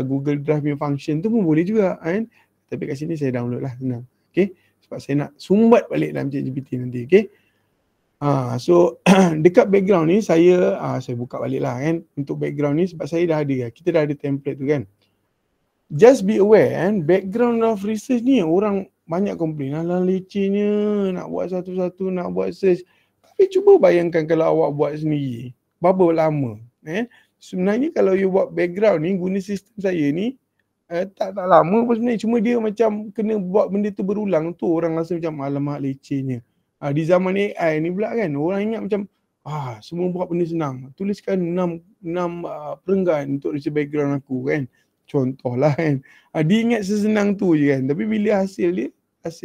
Google Drive punya function tu pun boleh juga kan. Tapi kat sini saya download lah, senang. Okay, sebab saya nak sumbat balik dalam ChatGPT nanti. Okay, so dekat background ni saya buka balik lah kan. Untuk background ni sebab saya dah ada, kita dah ada template tu kan. Just be aware kan, background of research ni orang banyak komplain, alah lecehnya nak buat satu-satu, nak buat search. Tapi cuba bayangkan kalau awak buat sendiri, berapa lama. Sebenarnya kalau you buat background ni, guna sistem saya ni, tak lama pun sebenarnya. Cuma dia macam kena buat benda tu berulang tu, orang rasa macam alamak lecehnya. Di zaman AI ni pula kan, orang ingat macam semua buat benda senang. Tuliskan 6 perenggan untuk research background aku kan. Contohlah kan. Dia ingat sesenang tu je kan. Tapi bila hasil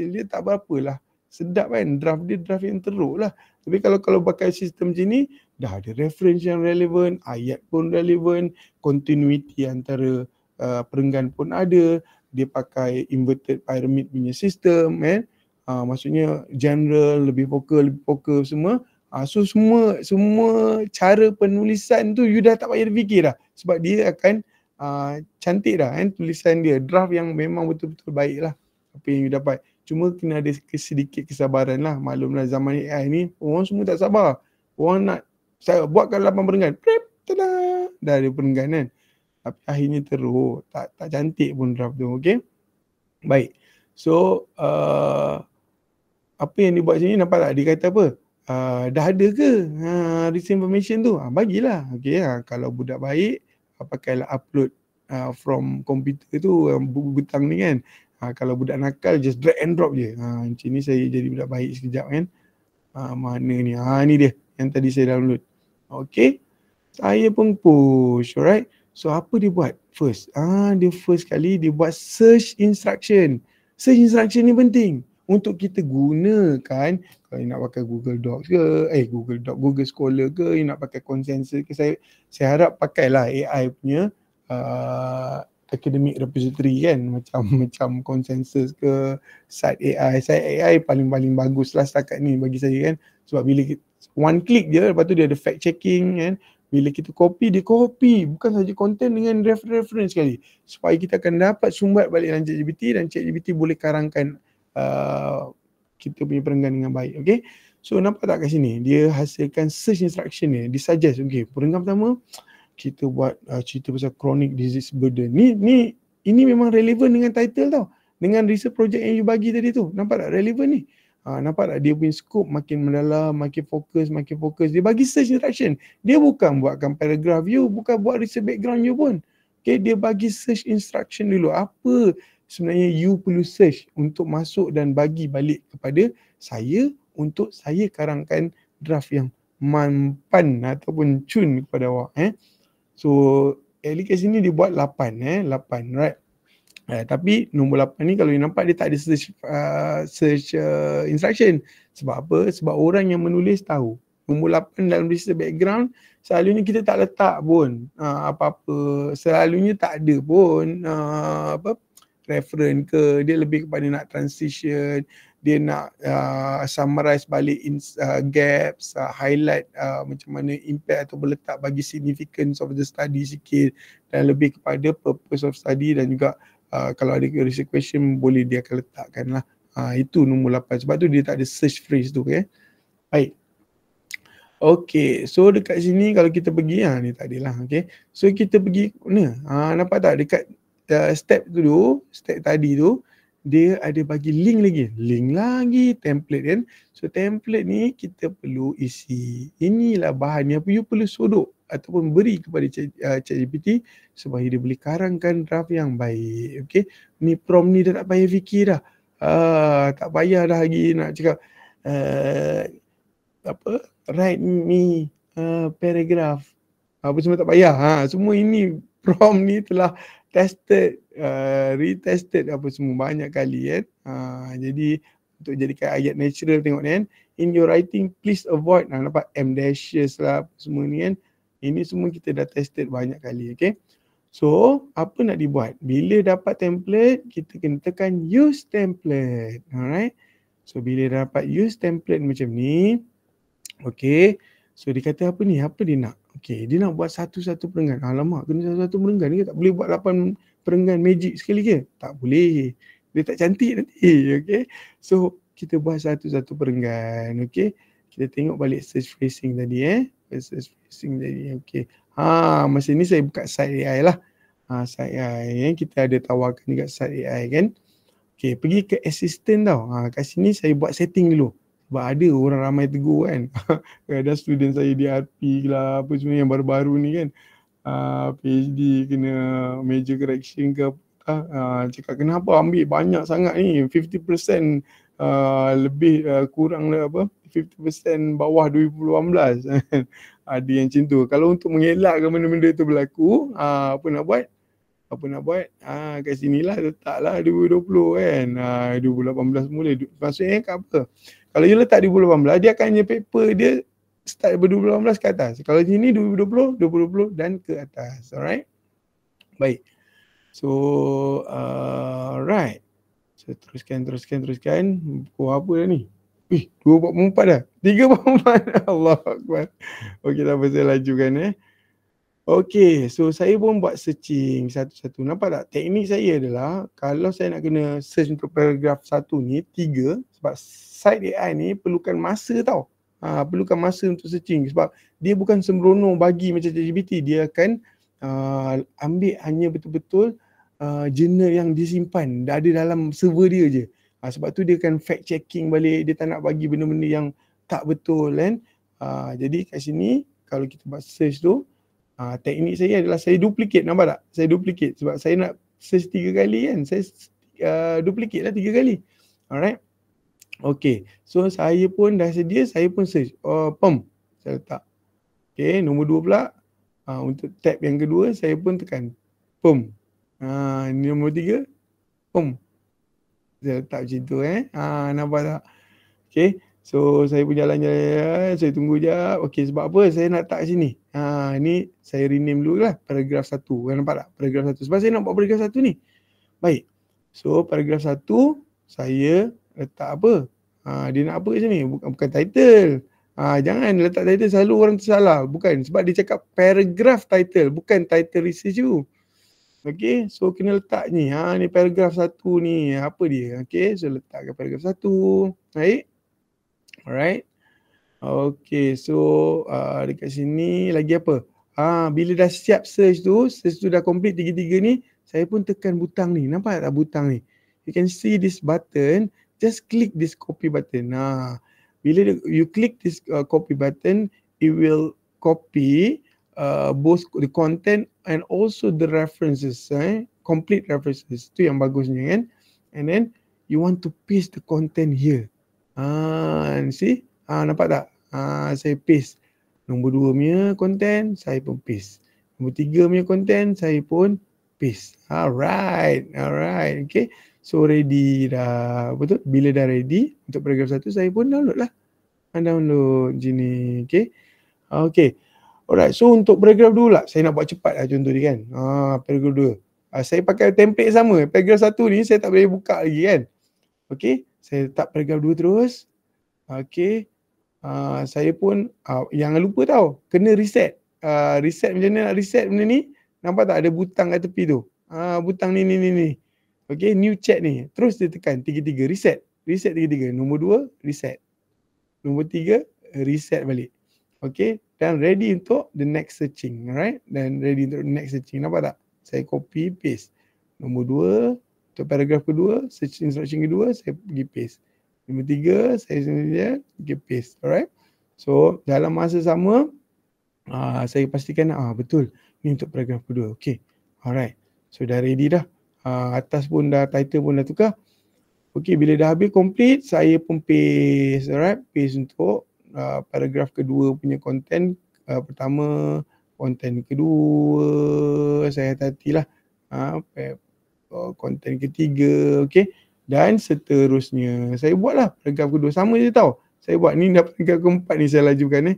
dia tak berapa lah sedap kan. Draft dia draft yang teruk lah. Tapi kalau pakai sistem macam ni, dah ada reference yang relevan, ayat pun relevan, continuity antara perenggan pun ada, dia pakai inverted pyramid punya sistem kan. Maksudnya general, lebih fokus semua. So semua cara penulisan tu you dah tak payah fikir dah, sebab dia akan cantik dah kan tulisan dia, draft yang memang betul-betul baik lah apa yang you dapat. Cuma kena ada sedikit kesabaran lah. Maklumlah zaman AI ni orang semua tak sabar. Orang nak saya buatkan 8 perenggan, tada, dah ada perenggan kan. Tapi akhirnya teruk, tak cantik pun draft tu. Okay, baik. So apa yang dia buat sini, nampak tak dia kata apa? Dah ada ke recent information tu? Bagilah. Okay, kalau budak baik, pakailah upload from komputer tu, buku butang ni kan. Kalau budak nakal, just drag and drop je. Macam ni saya jadi budak baik sekejap kan. Mana ni? Ni dia yang tadi saya download. Okay, saya pun push. Alright. So apa dia buat first? Dia first kali dia buat search instruction. Search instruction ni penting untuk kita gunakan. Kalau nak pakai Google Docs ke, Google Scholar ke, you nak pakai Consensus ke, saya harap pakailah AI punya academic repository kan, macam Consensus ke, Site AI paling bagus lah setakat ni bagi saya kan. Sebab bila kita, one click je, lepas tu dia ada fact checking kan. Bila kita copy, dia copy bukan saja content dengan reference sekali, supaya kita akan dapat sumbat balik dalam ChatGPT, dan ChatGPT boleh karangkan kita punya perenggan dengan baik. Okay, so nampak tak kat sini dia hasilkan search instruction ni. Dia suggest, okay, perenggan pertama kita buat cerita pasal chronic disease burden. Ini memang relevan dengan title tau, dengan research project yang you bagi tadi tu. Nampak tak relevan ni? Nampak tak dia punya scope makin mendalam, makin fokus. Dia bagi search instruction. Dia bukan buatkan paragraph you, bukan buat research background you pun. Okay, dia bagi search instruction dulu. Apa sebenarnya you perlu search untuk masuk dan bagi balik kepada saya untuk saya karangkan draft yang mampan ataupun cun kepada awak. So at least kat sini dia buat 8 right. Tapi nombor 8 ni kalau you nampak dia tak ada search instruction. Sebab apa? Sebab orang yang menulis tahu. Nombor 8 dalam research background selalunya kita tak letak pun apa-apa. Selalunya tak ada pun reference ke. Dia lebih kepada nak transition, dia nak summarize balik gaps, highlight macam mana impact atau letak bagi significance of the study sikit, dan lebih kepada purpose of study, dan juga kalau ada research question boleh dia akan letakkan lah. Itu nombor 8. Sebab tu dia tak ada search phrase tu. Okay, baik. Okay, so dekat sini kalau kita pergi, ni tak adalah. Okay, so kita pergi mana? Nampak tak dekat step tadi tu, dia ada bagi link lagi, template kan. So template ni kita perlu isi. Inilah bahan yang you perlu sodok ataupun beri kepada ChatGPT supaya dia boleh karangkan draft yang baik. Okay, ni prompt ni dah tak payah fikir dah. Tak payah dah lagi nak cakap write me paragraph, apa semua tak payah. Semua ini prompt ni telah tested, retested apa semua banyak kali kan. Jadi untuk jadikan ayat natural, tengok ni kan, in your writing please avoid, nampak M-dashes lah semua ni kan. Ini semua kita dah tested banyak kali. Okay, so apa nak dibuat? Bila dapat template, kita kena tekan use template. Alright, so bila dapat use template macam ni, okay, so dia kata apa ni, apa dia nak? Okay, dia nak buat satu-satu perenggan. Alamak, kena satu-satu perenggan ni, tak boleh buat 8 perenggan magic sekali ke? Tak boleh, dia tak cantik nanti. Okay, so kita buat satu-satu perenggan. Okay, kita tengok balik search phrasing tadi search phrasing tadi. Okay, masa ni saya buka site AI lah. Site AI kita ada tawarkan dekat site AI kan. Okay, pergi ke assistant tau. Kat sini saya buat setting dulu. Sebab ada orang ramai tegur kan. Ada student saya di RP lah, apa semua yang baru-baru ni kan. PhD kena major correction ke apa. Cakap kenapa ambil banyak sangat ni, 50% lebih kurang lah 50% bawah 2018. Ada yang macam tu. Kalau untuk mengelakkan benda-benda tu berlaku, apa nak buat? Kat sinilah letaklah 2020 kan. 2018 mula. Maksudnya kat apa? Kalau you letak 2018, dia akan hanya paper dia start daripada 2018 ke atas. Kalau sini 2020, 2020 dan ke atas. Alright. Baik. So, right. So, teruskan. Pukul apa dah ni? 2.44 dah. 3.4. Allah Akbar. Okey, tak apa, saya lajukan Okey, so saya pun buat searching satu-satu. Nampak tak? Teknik saya adalah kalau saya nak kena search untuk paragraf 1 ni 3, sebab site AI ni perlukan masa tau. Perlukan masa untuk searching sebab dia bukan sembrono bagi macam ChatGPT. Dia akan ambil hanya betul-betul jurnal yang disimpan, ada dalam server dia je. Sebab tu dia akan fact checking balik, dia tak nak bagi benda-benda yang tak betul kan. Jadi kat sini kalau kita buat search tu, teknik saya adalah saya duplicate, nampak tak? Saya duplicate sebab saya nak search 3 kali kan. Saya duplicate lah 3 kali. Alright. Okay. So saya pun dah sedia, saya pun search. PEM. Saya letak. Okay. Nombor 2 pula. Untuk tab yang kedua, saya pun tekan PEM. Ini nombor 3. PEM. Saya letak macam tu nampak tak? Okay. So saya pun jalan-jalan, saya tunggu jap. Okey, sebab apa saya nak letak sini? Ni saya rename dulu lah paragraf 1. Kan nampak tak? Paragraf 1. Sebab saya nak buat paragraf 1 ni. Baik. So paragraf 1 saya letak apa? Dia nak apa kat sini? Bukan title. Jangan letak title, selalu orang tersalah. Bukan, sebab dia cakap paragraf title, bukan title research you. Okey, so kena letak ni. Ni paragraf 1 ni. Apa dia? Okey, so letakkan paragraf 1. Baik. Alright. Okay, so dekat sini lagi apa? Bila dah siap search tu dah complete 3 ni, saya pun tekan butang ni. Nampak tak butang ni? You can see this button, just click this copy button. Bila you click this copy button, it will copy both the content and also the references, complete references. Tu yang bagusnya kan. And then you want to paste the content here. See? Nampak tak? Saya paste. Nombor 2 punya content, saya pun paste. Nombor 3 punya content, saya pun paste. Alright. Okay. So ready dah. Betul? Bila dah ready untuk paragraf 1, saya pun download lah. Download macam ni. Okay. Okay. Alright. So untuk paragraf 2 lah. Saya nak buat cepat lah contoh ni kan. Paragraf 2. Saya pakai template sama. Paragraf 1 ni saya tak boleh buka lagi kan. Okay. Saya letak paragraf 2 terus. Okay. Saya pun jangan lupa tau, kena reset. Reset macam mana nak reset benda ni? Nampak tak ada butang kat tepi tu? Butang ni. Okay, new chat ni. Terus dia tekan 3 reset. Reset 3. Nombor 2 reset. Nombor 3 reset balik. Okay, dan ready untuk the next searching. Alright, dan ready untuk the next searching. Nampak tak? Saya copy paste. Nombor 2 untuk paragraf kedua, search instruction kedua, saya pergi paste. Nombor 3, saya sendiri pergi paste. Alright. So, dalam masa sama, saya pastikan betul. Ni untuk paragraf kedua. Okay. Alright. So, dah ready dah. Atas pun dah, title pun dah tukar. Okay, bila dah habis complete, saya pun paste. Alright. Paste untuk paragraf kedua punya content. Pertama, content kedua, saya hati-hatilah. Konten ketiga, okey, dan seterusnya. Saya buatlah paragraf kedua, sama je tau. Saya buat ni dah paragraf keempat ni saya lajukan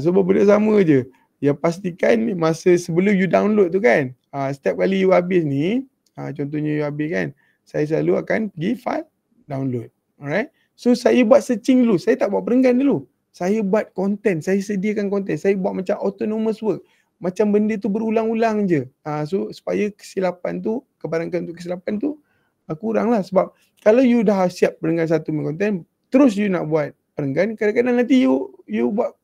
sebab benda sama je. Ya, pastikan masa sebelum you download tu kan, setiap kali you habis ni, contohnya you habis kan, saya selalu akan pergi file download. Alright. So saya buat searching dulu, saya tak buat perenggan dulu. Saya buat konten, saya sediakan konten, saya buat macam autonomous work. Macam benda tu berulang-ulang je. So supaya kesilapan tu, kebarangan untuk kesilapan tu kurang lah. Sebab kalau you dah siap perenggan 1 konten, terus you nak buat perenggan, kadang-kadang nanti you buat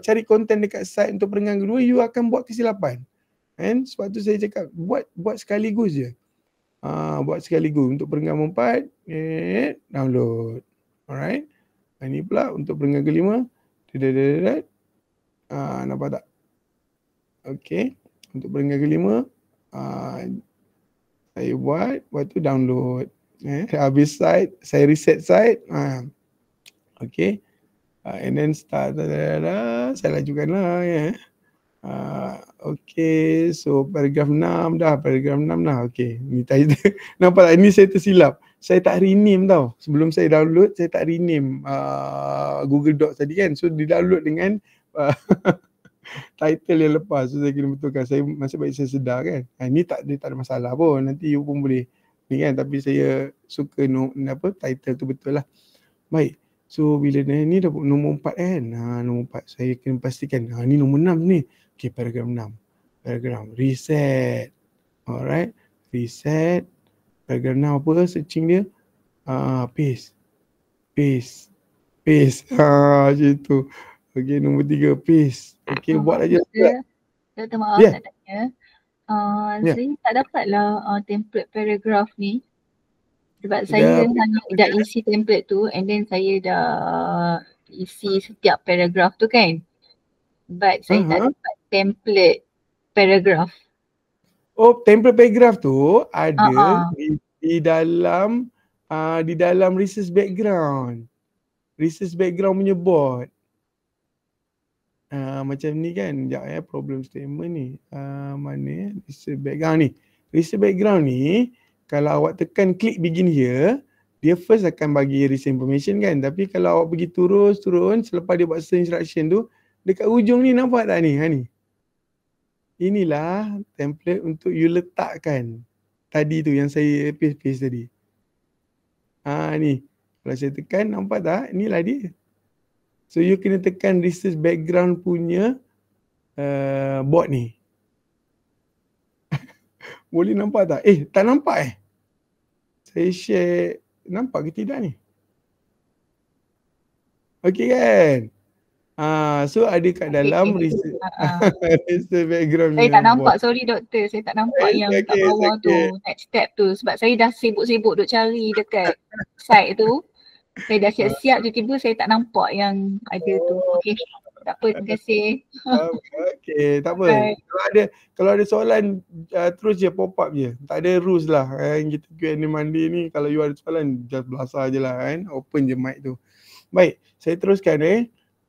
cari konten dekat site untuk perenggan kedua, you akan buat kesilapan. And sebab tu saya cakap buat sekaligus je. Buat sekaligus untuk perenggan 4, download. Alright. Ini pula untuk perenggan kelima. Nampak tak? Okay, untuk perenggan kelima, saya buat, lepas tu download. Habis site, saya reset site. Okay, and then start, saya lajukan lah. Okay, so paragraf 6 dah, paragraf 6 dah. Okay, ni title. Nampak tak? Ini saya tersilap. saya tak rename tau. Sebelum saya download, saya tak rename Google Docs tadi kan. So di-download dengan title yang lepas. So saya kena betulkan. Saya masih baik saya sedar kan. Ni dia tak ada masalah pun. Nanti you pun boleh ni kan. Tapi saya suka title tu betul lah. Baik. So bila ni dah nombor 4 kan. Nombor 4 saya kena pastikan. Ni nombor 6 ni. Okay, paragraf 6. Paragraf reset. Alright. Reset. Paragraf 6 apa searching dia? Paste. Macam tu. Okay, nombor 3 paste. Okay, buat aja. Doktor maaf nak tanya. Saya tak dapatlah template paragraf ni. Sebab saya hanya dah isi template tu and then saya dah isi setiap paragraf tu kan. But saya tak dapat template paragraf. Oh, template paragraf tu ada di dalam research background. Research background punya board. Macam ni kan. Sekejap problem statement ni. Mana research background ni. Research background ni kalau awak tekan klik begin here, dia first akan bagi research information kan. Tapi kalau awak pergi turun selepas dia buat search instruction tu, dekat ujung ni nampak tak ni? Ni. Inilah template untuk you letakkan tadi tu yang saya paste tadi. Ni. Kalau saya tekan nampak tak? Inilah dia. So you kena tekan research background punya board ni. Boleh nampak tak? Tak nampak Saya share. Nampak ke tidak ni? Okay kan? So ada kat dalam research background saya ni. tak nampak, sorry doktor. Saya tak nampak yang kat bawah tu, next step tu. Sebab saya dah sibuk-sibuk duk cari dekat site tu. Saya dah siap-siap, tiba-tiba saya tak nampak yang ada tu. Okay, tak apa, terima kasih. Okay, tak apa. Kalau ada soalan, terus je pop up je. Tak ada rules lah. Kita Q&A Monday ni, kalau you ada soalan, just belasah je lah kan. Open je mic tu. Baik, saya teruskan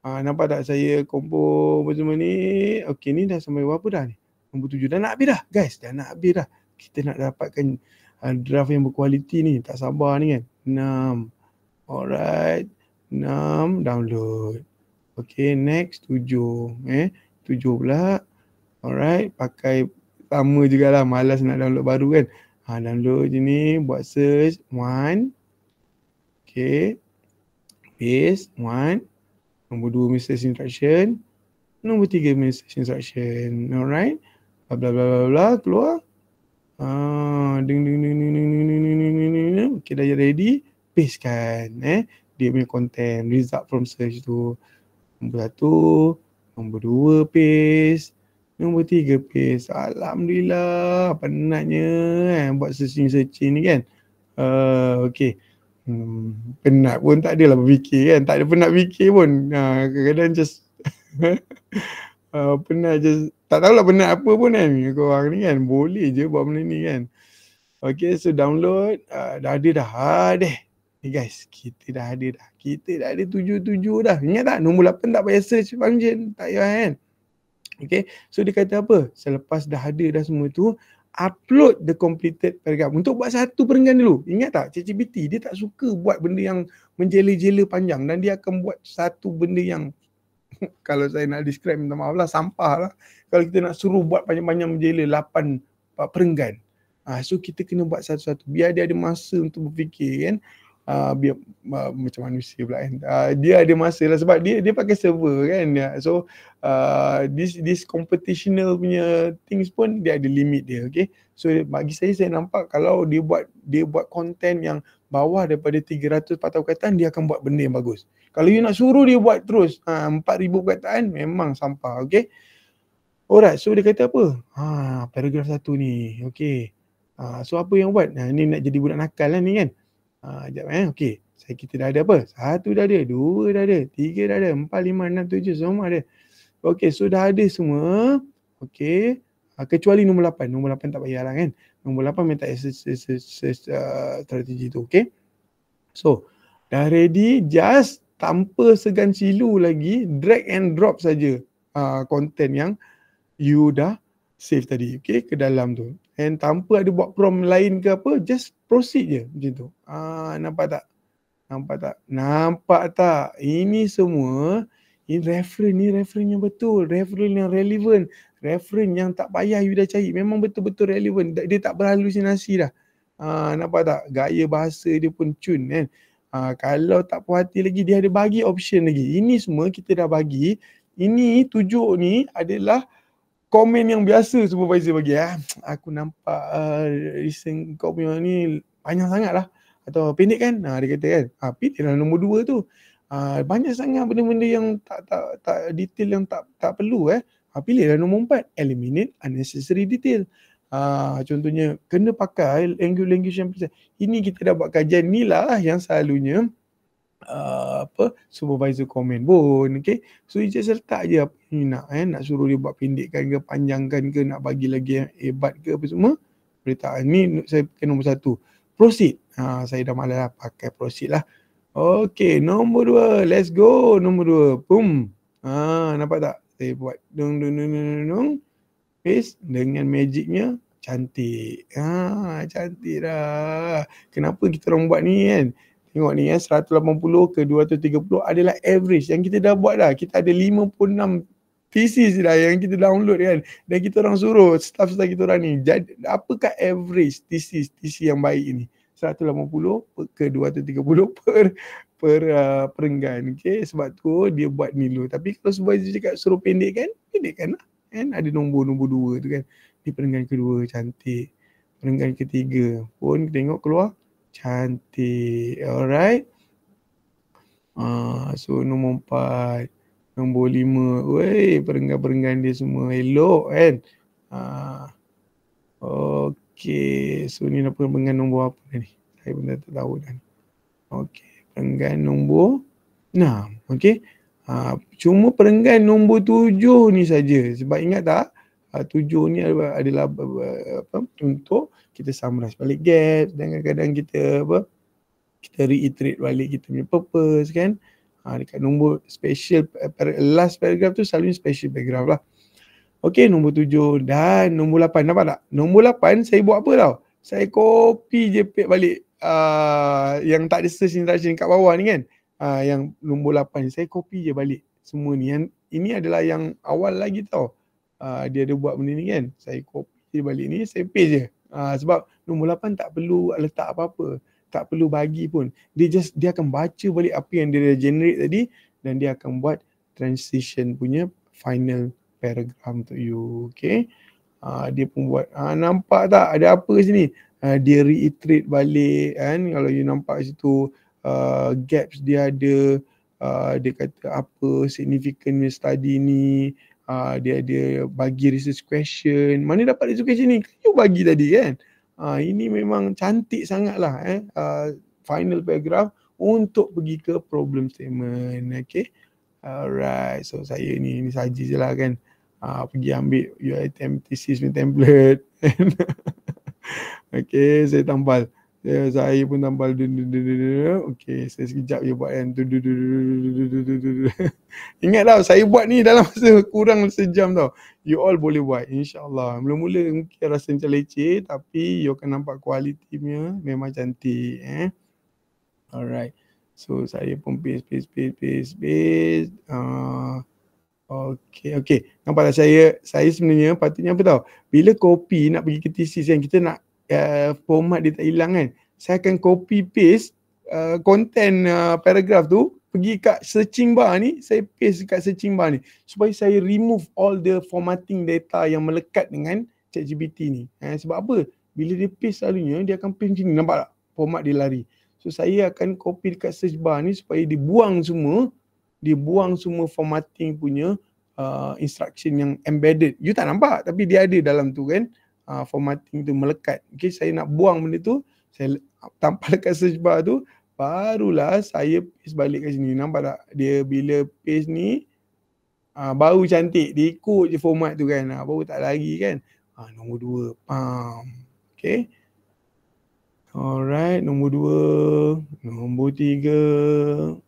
nampak tak saya kompo semua ni. Okay, ni dah sampai berapa dah ni? Nombor 7. Dah nak habis dah guys. Dah nak habis dah. Kita nak dapatkan draft yang berkualiti ni. Tak sabar ni kan. 6. Alright. 6 download. Okay, next 7. 7 pula. Alright, pakai sama jugalah. Malas nak download baru kan. Download je ni, buat search 1. Okay. Paste 1. Nombor 2 message instruction. Nombor 3 message instruction. Alright. Bla bla bla bla keluar. Ding. Okay, dah ready. Paste kan. Dia punya content. Result from search tu. Nombor 1. Nombor 2 paste. Nombor 3 paste. Alhamdulillah. Penatnya buat searching ni kan. Okay. Penat pun tak adalah berfikir kan. Tak ada penat fikir pun. Kadang-kadang just penat just. Tak tahulah penat apa pun kan. Korang ni kan. Boleh je buat benda ni kan. Okay, so download. Dah ada dah. Ni guys, kita dah ada dah. Kita dah ada 7 dah. Ingat tak? Nombor 8 tak payah search function. Tak payah kan. Okay, so dia kata apa? Selepas dah ada dah semua tu, upload the completed paragraph. Untuk buat satu perenggan dulu. Ingat tak? ChatGPT dia tak suka buat benda yang menjela-jela panjang. Dan dia akan buat satu benda yang kalau saya nak describe, minta maaf lah, sampah lah. Kalau kita nak suruh buat panjang-panjang menjela 8 perenggan. So kita kena buat satu-satu. Biar dia ada masa untuk berfikir kan. Biar macam manusia pula kan. Dia ada masa lah sebab dia pakai server kan. So this computational punya things pun dia ada limit dia. Okay. So bagi saya nampak kalau dia buat content yang bawah daripada 300 patah perkataan, dia akan buat benda yang bagus. Kalau you nak suruh dia buat terus 4,000 perkataan, memang sampah. Okay. Alright, so dia kata apa? Paragraf 1 ni. Okay. So apa yang buat? Ni nak jadi budak nakal lah ni kan. Sekejap okay. Kita dah ada apa? 1 dah ada, 2 dah ada, 3 dah ada, 4, 5, 6, 7 semua ada. Okay, so dah ada semua. Okay. Kecuali nombor 8. Nombor 8 tak payah lah kan. Nombor 8 minta strategi tu. Okay. So, dah ready. Just tanpa segan silu lagi, drag and drop saja content yang you dah save tadi. Okay, ke dalam tu. And tanpa ada buat prompt lain ke apa, just proceed je macam tu. Nampak tak? Nampak tak? Ini semua ini reference yang betul, reference yang relevan, reference yang tak payah you dah cari, memang betul-betul relevan. Dia tak berhalusinasi dah. Nampak tak? Gaya bahasa dia pun cun kan. Kalau tak puas hati lagi, dia ada bagi option lagi. Ini semua kita dah bagi. Ini 7 ni adalah komen yang biasa supervisor bagi. Aku nampak recent kau punya ni panjang sangat lah. Atau pendek kan? Dia kata kan. Pilihlah nombor 2 tu. Banyak sangat benda-benda yang tak detail yang tak perlu. Pilihlah nombor 4. Eliminate unnecessary detail. Contohnya kena pakai language yang precise. Ini kita dah buat kajian ni lah yang selalunya supervisor komen pun. Okay, so you just letak je apa yang nak. Nak suruh dia buat pendekkan ke, panjangkan ke, nak bagi lagi yang hebat ke apa semua, boleh tak. Ni saya pakai nombor 1, proceed. Saya dah malas lah pakai proceed lah. Okay, nombor 2, let's go. Nombor 2, boom. Nampak tak? Saya buat dong. Paste dengan magicnya cantik. Cantik dah. Kenapa kita orang buat ni kan? Tengok ni 180 ke 230 adalah average yang kita dah buat dah. Kita ada 56 thesis dah yang kita download kan. Dan kita orang suruh staff-staff kita orang ni, jadi apakah average thesis yang baik ini? 180 ke 230 per perenggan. Okay, sebab tu dia buat ni dulu. Tapi kalau supervisor cakap suruh pendekkan lah. Kan ada nombor 2 tu kan. Di perenggan kedua cantik. Perenggan ketiga pun tengok keluar cantik. Alright. So nombor 4, nombor 5. Weh, perenggan-perenggan dia semua elok kan. Okay. So ni apa perenggan nombor apa ni? Saya pun tak tahu dah ni. Okay. Perenggan nombor 6. Okay. Cuma perenggan nombor 7 ni saja. Sebab ingat tak? 7 ni adalah untuk kita summarize balik gap, dan kadang-kadang kita reiterate balik kita punya purpose kan. Dekat nombor special last paragraph tu selalunya special paragraph lah. Okay, nombor 7 dan nombor 8. Nampak tak? Nombor 8 saya buat apa tau? Saya copy je balik yang tak ada search instruction kat bawah ni kan. Yang nombor 8 saya copy je balik semua ni. Yang ini adalah yang awal lagi tau. Dia ada buat benda ni kan. Saya copy je balik ni, saya paste je. Sebab nombor 8 tak perlu letak apa-apa. Tak perlu bagi pun. Dia akan baca balik apa yang dia generate tadi dan dia akan buat transition punya final paragraph untuk you. Okay. Dia pun buat. Nampak tak ada apa sini? Dia reiterate balik kan. Kalau you nampak situ gaps dia ada, dia kata apa significant study ni, dia ada bagi research question. Mana dapat research question ni? You bagi tadi kan. Ini memang cantik sangat lah final paragraph untuk pergi ke problem statement. Okay. Alright, so saya ni saja je lah kan. Pergi ambil UiTM thesis template. Okay, saya tampal. Saya pun tampal. Okay, saya sekejap je buat kan. Ingat tau, saya buat ni dalam masa kurang sejam tau. You all boleh buat, insyaAllah. Mula-mula mungkin rasa macam leceh, tapi you akan nampak kualitinya memang cantik. Alright. So saya pun paste. Okay. Nampak tak saya sebenarnya patutnya apa tau? Bila copy nak pergi ke thesis kan, kita nak format dia tak hilang kan. Saya akan copy paste content paragraph tu, pergi kat searching bar ni, saya paste kat searching bar ni supaya saya remove all the formatting data yang melekat dengan ChatGPT ni. Sebab apa? Bila dia paste selalunya dia akan paste macam ni, nampak tak? Format dia lari. So saya akan copy dekat search bar ni supaya dia buang semua formatting punya instruction yang embedded. You tak nampak tapi dia ada dalam tu kan. Formatting tu melekat. Okay, saya nak buang benda tu, saya tampal dekat search bar tu, barulah saya paste balik kat sini. Nampak tak? Dia bila paste ni baru cantik. Dia ikut je format tu kan. Baru tak lagi kan. Nombor 2. Okay. Alright, nombor 2. Nombor 3.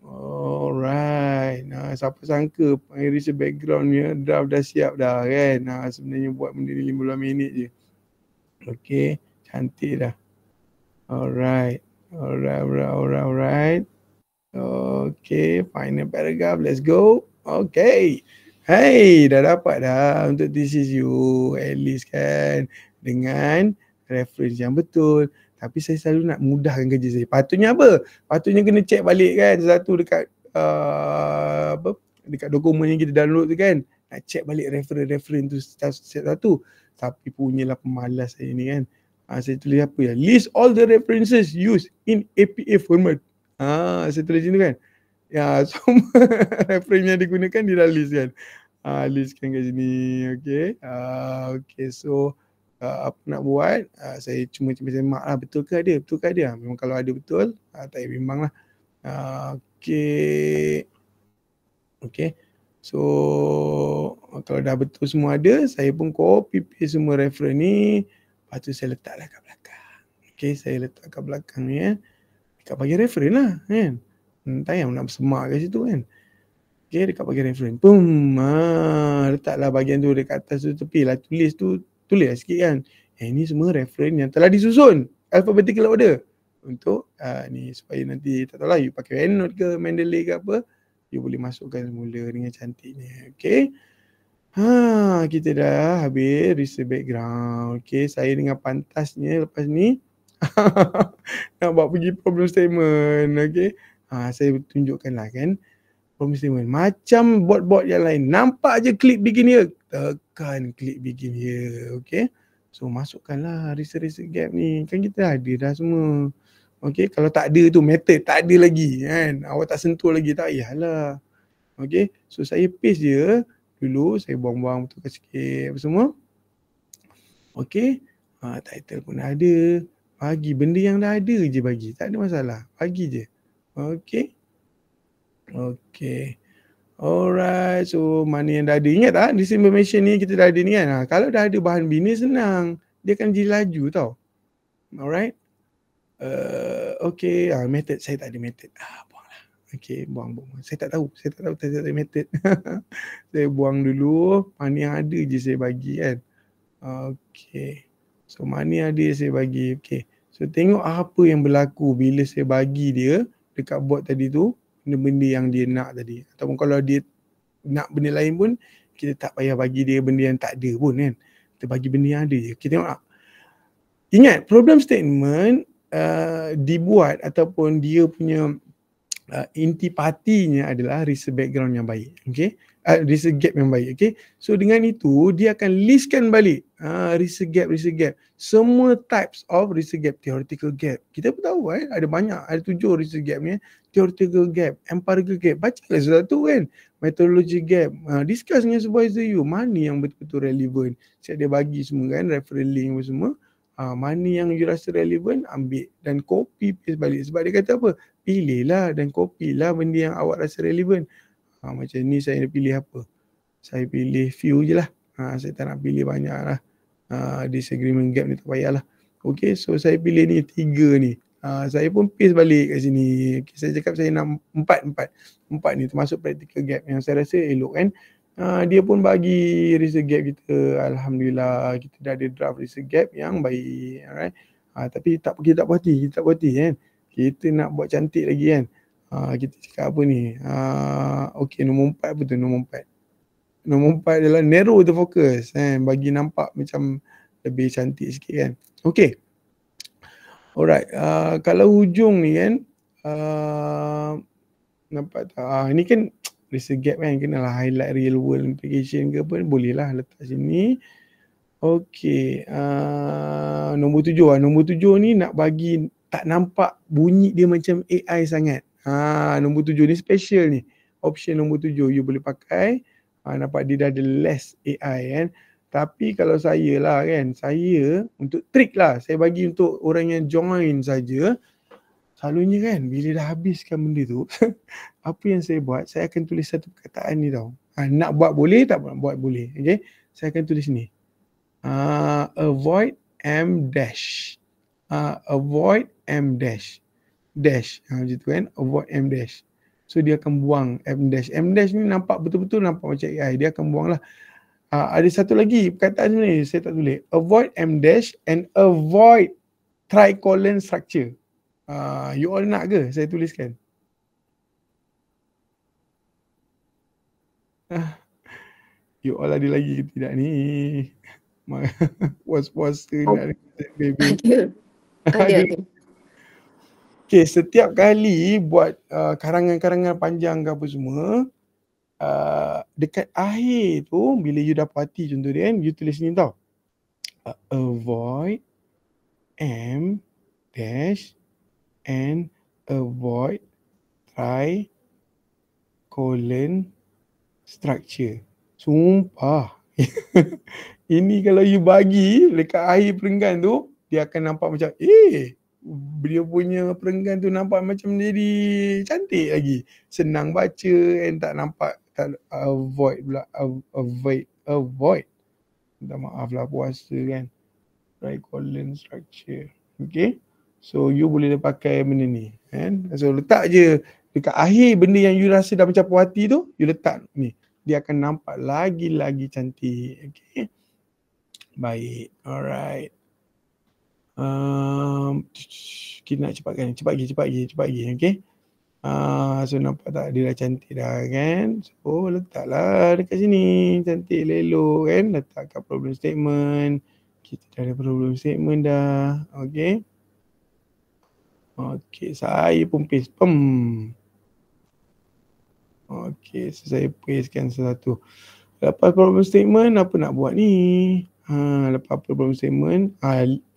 Alright. Siapa sangka research background ni draft dah siap dah kan. Sebenarnya buat benda ni 15 minit je. Okay, cantik dah. Alright. Okay, final paragraph. Let's go. Okay. Hey, dah dapat dah untuk thesis you at least kan, dengan reference yang betul. Tapi saya selalu nak mudahkan kerja saya. Patutnya apa? Patutnya kena check balik kan satu dekat dekat dokumen yang kita download tu kan. Nak check balik reference tu satu. Tapi punyalah pemalas saya ni kan. Saya tulis apa ya? List all the references used in APA format. Saya tulis macam tu kan. Ya, semua reference yang digunakan dia dah list kan. Listkan kat sini. Okay. Okay, so apa nak buat? Saya cuma semak lah. Betul ke ada? Betul ke ada? Memang kalau ada betul, tak payah bimbang lah. Okay. Okay. So, kalau dah betul semua ada, saya pun copy paste semua reference ni. Lepas tu saya letaklah kat belakang. Okay, saya letak kat belakang ni kan. Dekat bahagian reference lah kan. Tak payah nak bersemak kat situ kan. Okay, dekat bahagian reference. Boom. Letaklah bahagian tu dekat atas tu tepi lah. Tulis lah sikit kan. Ini semua reference yang telah disusun. Alphabetical order. Untuk ni supaya nanti tak tahu lah you pakai EndNote ke Mendeley ke apa. You boleh masukkan semula dengan cantiknya. Okay. Kita dah habis research background. Okay, saya dengan pantasnya lepas ni nak buat pergi problem statement. Okay. Saya tunjukkan lah kan problem statement. Macam bot-bot yang lain. Nampak je klik begin here. Tekan klik begin here. Okay. So masukkanlah research gap ni. Kan kita ada dah semua. Okay. Kalau tak ada tu method tak ada lagi kan. Awak tak sentuh lagi tak payahlah. Okay. So saya paste je dulu. Saya buang-buang betulkan sikit apa semua. Okay. Title pun ada. Bagi benda yang dah ada je bagi. Tak ada masalah. Bagi je. Okay. Okay. Alright. So mana yang dah ada. Ingat tak? This information ni kita dah ada ni kan. Kalau dah ada bahan bina senang. Dia akan jadi laju tau. Alright. Okay. Method. Saya tak ada method. Buanglah. Okay. Buang. Saya tak tahu. Saya tak ada method. Saya buang dulu. Mana yang ada je saya bagi kan. Okay. So mana ada saya bagi. Okay. So tengok apa yang berlaku bila saya bagi dia dekat bot tadi tu. Benda-benda yang dia nak tadi. Ataupun kalau dia nak benda lain pun, kita tak payah bagi dia benda yang tak ada pun kan. Kita bagi benda yang ada je. Kita tengok tak? Ingat, problem statement dibuat ataupun dia punya intipatinya adalah research background yang baik. Okay. Research gap yang baik. Okay. So dengan itu, dia akan listkan balik research gap. Semua types of research gap. Theoretical gap. Kita pun tahu ada banyak. Ada 7 research gap ni. Theoretical gap. Empirical gap. Bacalah satu kan. Methodology gap. Discuss dengan supervisor you. Mana yang betul-betul relevan. Siap dia bagi semua kan. Referral link semua. Mana yang you rasa relevan, ambil dan copy paste balik. Sebab dia kata apa? Pilihlah dan copy lah benda yang awak rasa relevan. Macam ni saya pilih apa? Saya pilih few je lah. Saya tak nak pilih banyak lah. Disagreement gap ni tak payah lah. Okay, so saya pilih ni 3 ni. Saya pun paste balik kat sini. Okay, saya cakap saya nak 4 ni termasuk practical gap yang saya rasa elok kan. Dia pun bagi research gap kita. Alhamdulillah kita dah ada draft research gap yang baik. Alright. Tapi kita tak puas hati kan. Kita nak buat cantik lagi kan. Kita cakap apa ni? Okay, nombor 4 apa tu? Nombor 4 adalah narrow the focus kan. Bagi nampak macam lebih cantik sikit kan. Okay. Alright. Kalau hujung ni kan. Nampak tak? Ini kan research gap kan. Kenalah highlight real world implication ke apa. Boleh lah letak sini. Okay. Nombor 7 lah. Nombor 7 ni nak bagi tak nampak bunyi dia macam AI sangat. Nombor 7 ni special ni. Option nombor 7 you boleh pakai. Nampak dia dah ada less AI kan. Tapi kalau saya lah kan, saya untuk trik lah, saya bagi untuk orang yang join saja. Selalunya kan bila dah habiskan benda tu, apa yang saya buat, saya akan tulis satu perkataan ni tau. Nak buat boleh, tak buat boleh. Okay. Saya akan tulis ni. Avoid M dash. Avoid M dash. Macam tu kan. Avoid M dash. So dia akan buang M dash. M dash ni nampak betul-betul nampak macam AI. Dia akan buang lah. Ada satu lagi perkataan ni saya tak tulis. Avoid M dash and avoid tricolon structure. You all nak ke saya tuliskan? You all ada lagi ke tidak ni? Puas-puasa nak baby. Ada. Okay, setiap kali buat karangan-karangan panjang ke apa semua, dekat akhir tu bila you dah puati contoh dia kan, you tulis ni tau. Avoid M dash and avoid tricolon structure. Sumpah. Ini kalau you bagi dekat akhir perenggan tu, dia akan nampak macam dia punya perenggan tu nampak macam jadi cantik lagi. Senang baca and tak nampak avoid pula. Avoid. Minta maaf lah puasa kan. Tricolon structure. Okay. So you boleh pakai benda ni kan. So letak je dekat akhir benda yang you rasa dah macam puas hati tu, you letak ni. Dia akan nampak lagi-lagi cantik. Okay. Baik. Alright. Kita nak cepatkan. Cepat lagi. Okay. So nampak tak dia dah cantik dah kan. So letaklah dekat sini. Cantik elok kan. Letak kat problem statement. Kita dah ada problem statement dah. Okay. Okay. Saya pun paste. Okay. So saya pastekan satu. Lepas problem statement apa nak buat ni? Lepas problem statement,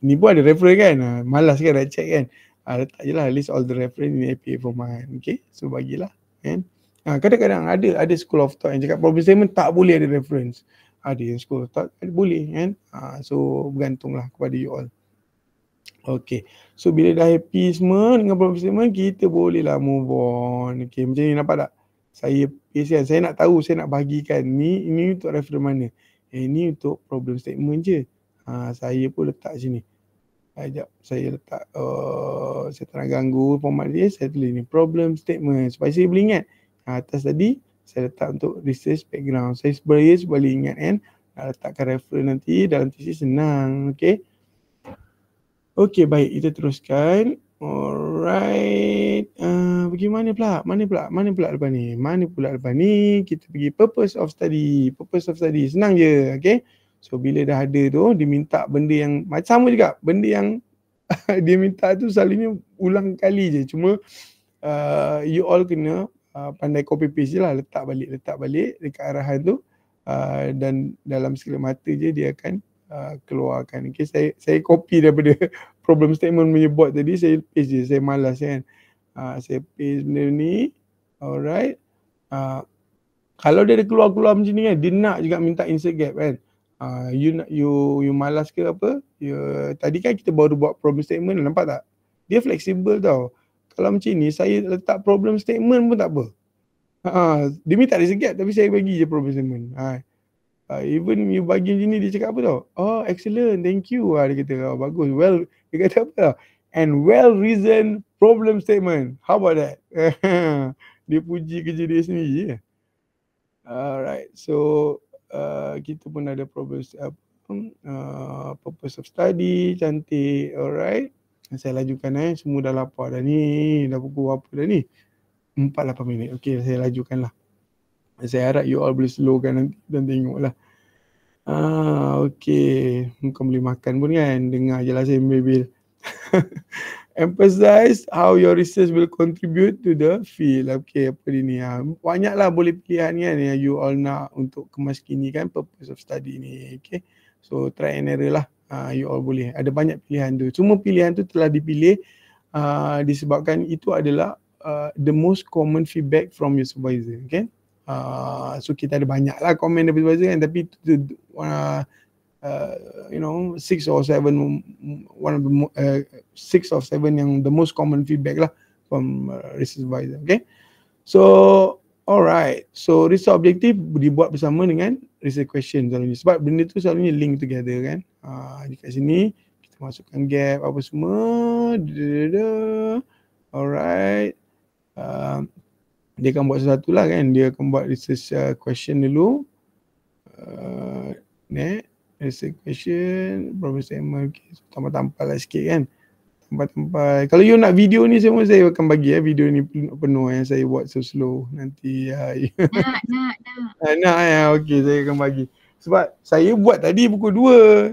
ni pun ada reference kan. Malas kan nak check kan. Letak je lah list all the reference in APA format. Okay, so bagilah kan. Kadang-kadang ada school of thought yang cakap problem statement tak boleh ada reference. Ada yang school of thought boleh kan. So bergantunglah kepada you all. Okay, so bila dah happy semua dengan problem statement, kita bolehlah move on. Okay, macam ni nampak tak? Saya paste kan, saya nak tahu, saya nak bagikan ni untuk reference mana. Ini untuk problem statement je. Saya pun letak sini. Sekejap, saya letak, saya tak nak ganggu format dia, saya tulis ni problem statement. Supaya saya boleh ingat. Atas tadi, saya letak untuk research background. Saya sebenarnya boleh ingat kan. Nak letakkan reference nanti, dalam thesis senang. Okay. Okay, baik. Kita teruskan. Alright. Bagaimana pula? Mana pula lepas ni? Kita pergi purpose of study. Senang je. Okay. So bila dah ada tu, dia minta benda yang macam sama juga. Benda yang dia minta tu selalunya ulang kali je. Cuma you all kena pandai copy paste je lah. Letak balik dekat arahan tu. Dan dalam sekejap mata je dia akan keluarkan. Okay, saya copy daripada problem statement punya board tadi, saya paste je, saya malas kan. Saya paste benda ni. Alright. Kalau dia ada keluar macam ni kan, dia nak juga minta insert gap kan. You malas ke apa? Tadi kan kita baru buat problem statement, nampak tak? Dia fleksibel tau. Kalau macam ni, saya letak problem statement pun tak apa. Dia minta insert gap tapi saya bagi je problem statement. Even you bagi macam ni, dia cakap apa tau? Oh, excellent, thank you. Dia kata, bagus. Well, dia kata apa tau? And well reasoned problem statement. How about that? Dia puji kerja dia sendiri je. Alright, so kita pun ada purpose of study, cantik. Alright, saya lajukan semua dah lapar dah ni. Dah pukul apa dah ni? 48 minit. Okay, saya lajukan lah. Saya harap you all boleh slowkan nanti dan tengok lah. Okay, bukan boleh makan pun kan. Dengar je lah saya ambil. Emphasize how your research will contribute to the field. Okay, apa dia ni? Banyak lah boleh pilihan kan yang you all nak untuk kemas kini kan purpose of study ni. Okay, so try and error lah. You all boleh. Ada banyak pilihan tu. Semua pilihan tu telah dipilih disebabkan itu adalah the most common feedback from your supervisor. Okay. So kita ada banyak lah komen daripada supervisor kan, tapi 6 or 7 yang the most common feedback lah from research supervisor. Okay, so alright, so research objective dibuat bersama dengan research question selalunya, sebab benda tu selalunya link together kan. Dekat sini kita masukkan gap apa semua. Alright, dia akan buat sesuatu lah kan. Dia akan buat research question dulu. Next, research question, problem statement. Okay, so tampal lah sikit kan. Tampal-tampal. Kalau you nak video ni semua saya akan bagi video ni penuh yang saya buat so slow. Nanti nak okey saya akan bagi. Sebab saya buat tadi pukul